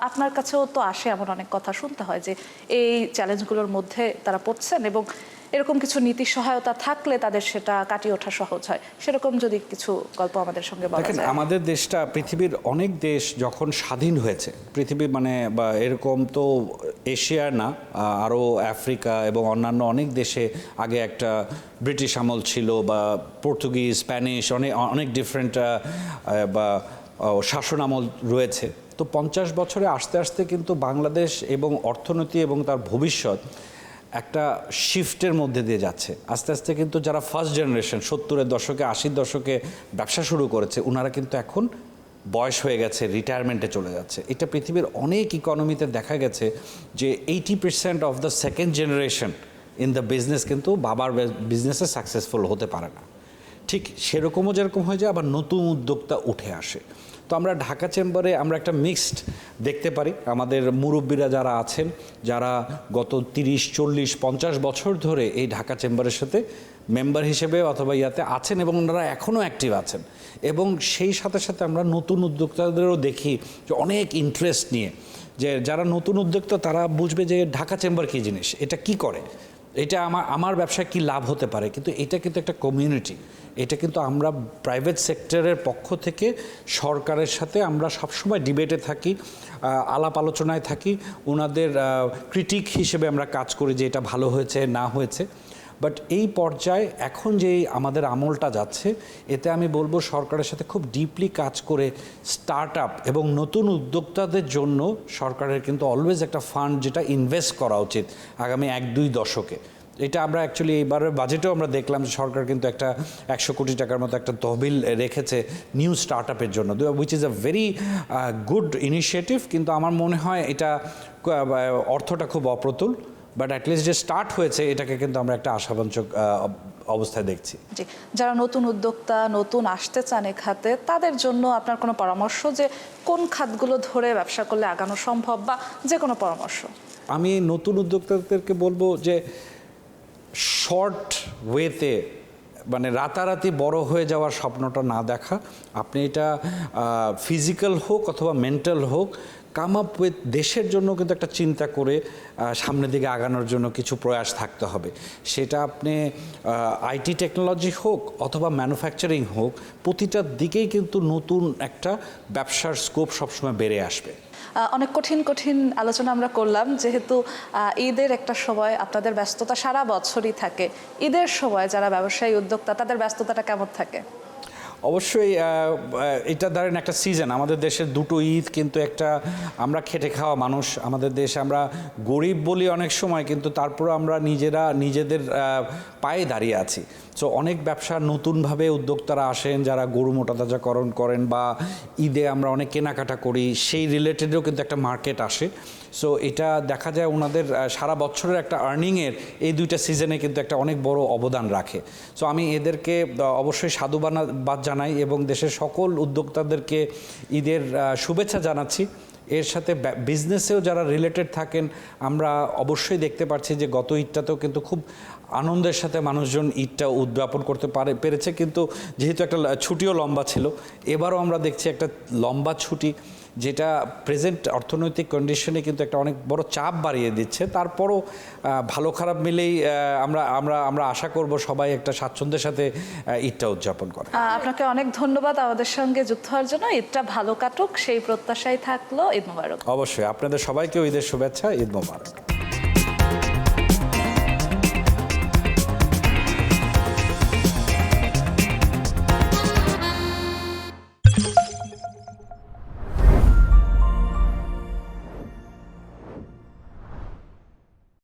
আপনার কাছেও তো আসে এমন অনেক কথা শুনতে হয় যে এই চ্যালেঞ্জগুলোর মধ্যে তারা পড়ছেন এবং এরকম কিছু নীতি সহায়তা থাকলে তাদের সেটা কাটিয়ে ওঠা সহজ হয়। সেরকম যদি কিছু গল্প আমাদের সঙ্গে বলা যায়। আমাদের দেশটা, পৃথিবীর অনেক দেশ যখন স্বাধীন হয়েছে, পৃথিবী মানে বা এরকম তো এশিয়া না, আরও আফ্রিকা এবং অন্যান্য অনেক দেশে আগে একটা ব্রিটিশ আমল ছিল বা পর্তুগিজ, স্প্যানিশ, অনেক ডিফারেন্ট বা শাসন আমল রয়েছে। তো 50 বছরে আস্তে আস্তে কিন্তু বাংলাদেশ এবং অর্থনীতি এবং তার ভবিষ্যৎ একটা শিফটের মধ্যে দিয়ে যাচ্ছে। আস্তে আস্তে কিন্তু যারা ফার্স্ট জেনারেশন 70-এর দশকে 80-র দশকে ব্যবসা শুরু করেছে, ওনারা কিন্তু এখন বয়স হয়ে গেছে, রিটায়ারমেন্টে চলে যাচ্ছে। এটা পৃথিবীর অনেক ইকোনমিতে দেখা গেছে যে 80% of the second generation in the business কিন্তু বাবার বিজনেসে সাকসেসফুল হতে পারে না। ঠিক সেরকমও যেরকম হয়ে যায়, আবার নতুন উদ্যোক্তা উঠে আসে। তো আমরা ঢাকা চেম্বারে আমরা একটা মিক্সড দেখতে পারি। আমাদের মুরব্বীরা যারা আছেন, যারা গত 30, 40, 50 বছর ধরে এই ঢাকা চেম্বারের সাথে মেম্বার হিসেবে অথবা ইয়াতে আছেন এবং ওনারা এখনও অ্যাক্টিভ আছেন, এবং সেই সাথে সাথে আমরা নতুন উদ্যোক্তাদেরও দেখি যে অনেক ইন্টারেস্ট নিয়ে, যে যারা নতুন উদ্যোক্তা তারা বুঝবে যে ঢাকা চেম্বার কী জিনিস, এটা কি করে, এটা আমার ব্যবসায় কি লাভ হতে পারে। কিন্তু এটা কিন্তু একটা কমিউনিটি, এটা কিন্তু আমরা প্রাইভেট সেক্টরের পক্ষ থেকে সরকারের সাথে আমরা সবসময় ডিবেটে থাকি, আলাপ আলোচনায় থাকি, ওনাদের ক্রিটিক হিসেবে আমরা কাজ করি যে এটা ভালো হয়েছে না হয়েছে। বাট এই পর্যায়ে এখন যে আমাদের আমলটা যাচ্ছে, এতে আমি বলবো সরকারের সাথে খুব ডিপলি কাজ করে স্টার্ট আপ এবং নতুন উদ্যোক্তাদের জন্য সরকারের কিন্তু অলওয়েজ একটা ফান্ড যেটা ইনভেস্ট করা উচিত আগামী 1-2 দশকে। এটা আমরা অ্যাকচুয়ালি এইবারের বাজেটেও আমরা দেখলাম যে সরকার কিন্তু একটা 100 কোটি টাকার মতো একটা তহবিল রেখেছে নিউ স্টার্ট আপের জন্য, which is a very good initiative. কিন্তু আমার মনে হয় এটা অর্থটা খুব অপ্রতুল, বাট অ্যাটলিস্ট যে স্টার্ট হয়েছে এটাকে কিন্তু আমরা একটা আশাবাঞ্চক অবস্থায় দেখছি। জি, যারা নতুন উদ্যোক্তা নতুন আসতে চান এই খাতে, তাদের জন্য আপনার কোনো পরামর্শ যে কোন খাতগুলো ধরে ব্যবসা করলে আগানো সম্ভব, বা যে কোনো পরামর্শ? আমি নতুন উদ্যোক্তাদেরকে বলবো যে শর্ট ওয়েতে, মানে রাতারাতি বড় হয়ে যাওয়ার স্বপ্নটা না দেখা। আপনি এটা ফিজিক্যাল হোক অথবা মেন্টাল হোক, কাম আপ উইথ দেশের জন্য কিন্তু একটা চিন্তা করে সামনের দিকে আগানোর জন্য কিছু প্রয়াস থাকতে হবে। সেটা আপনি আইটি টেকনোলজি হোক অথবা ম্যানুফ্যাকচারিং হোক, প্রতিটার দিকেই কিন্তু নতুন একটা ব্যবসার স্কোপ সবসময় বেড়ে আসবে। অনেক কঠিন কঠিন আলোচনা আমরা করলাম, যেহেতু ঈদের একটা সময়, আপনাদের ব্যস্ততা সারা বছরই থাকে, ঈদের সময় যারা ব্যবসায়ী উদ্যোক্তা তাদের ব্যস্ততাটা কেমন থাকে? অবশ্যই এটা ধরেন একটা সিজন, আমাদের দেশের দুটো ঈদ, কিন্তু একটা আমরা খেটে খাওয়া মানুষ, আমাদের দেশে আমরা গরিব বলি অনেক সময়, কিন্তু তারপর আমরা নিজেদের পায়ে দাঁড়িয়ে আছি। সো অনেক ব্যবসা নতুনভাবে উদ্যোক্তারা আসেন যারা গরু মোটাতাজাকরণ করেন, বা ঈদে আমরা অনেক কেনাকাটা করি, সেই রিলেটেডও কিন্তু একটা মার্কেট আসে। সো এটা দেখা যায় ওনাদের সারা বছরের একটা আর্নিংয়ের এই দুইটা সিজনে কিন্তু একটা অনেক বড় অবদান রাখে। সো আমি এদেরকে অবশ্যই সাধুবাদ জানাই এবং দেশের সকল উদ্যোক্তাদেরকে ঈদের শুভেচ্ছা জানাচ্ছি। এর সাথে বিজনেসেও যারা রিলেটেড থাকেন, আমরা অবশ্যই দেখতে পাচ্ছি যে গত ঈদটাতেও কিন্তু খুব আনন্দের সাথে মানুষজন ঈদটা উদযাপন করতে পেরেছে, কিন্তু যেহেতু একটা ছুটিও লম্বা ছিল, এবারও আমরা দেখছি একটা লম্বা ছুটি, যেটা প্রেজেন্ট অর্থনৈতিক কন্ডিশনে কিন্তু একটা অনেক বড় চাপ বাড়িয়ে দিচ্ছে। তারপরও ভালো খারাপ মিলেই আমরা আশা করব সবাই একটা স্বাচ্ছন্দ্যের সাথে ঈদটা উদযাপন করে। আপনাকে অনেক ধন্যবাদ আমাদের সঙ্গে যুক্ত হওয়ার জন্য। ঈদটা ভালো কাটুক সেই প্রত্যাশাই থাকলো। ঈদ মোবারক। অবশ্যই আপনাদের সবাইকেও ঈদের শুভেচ্ছা। ঈদ মোবারক।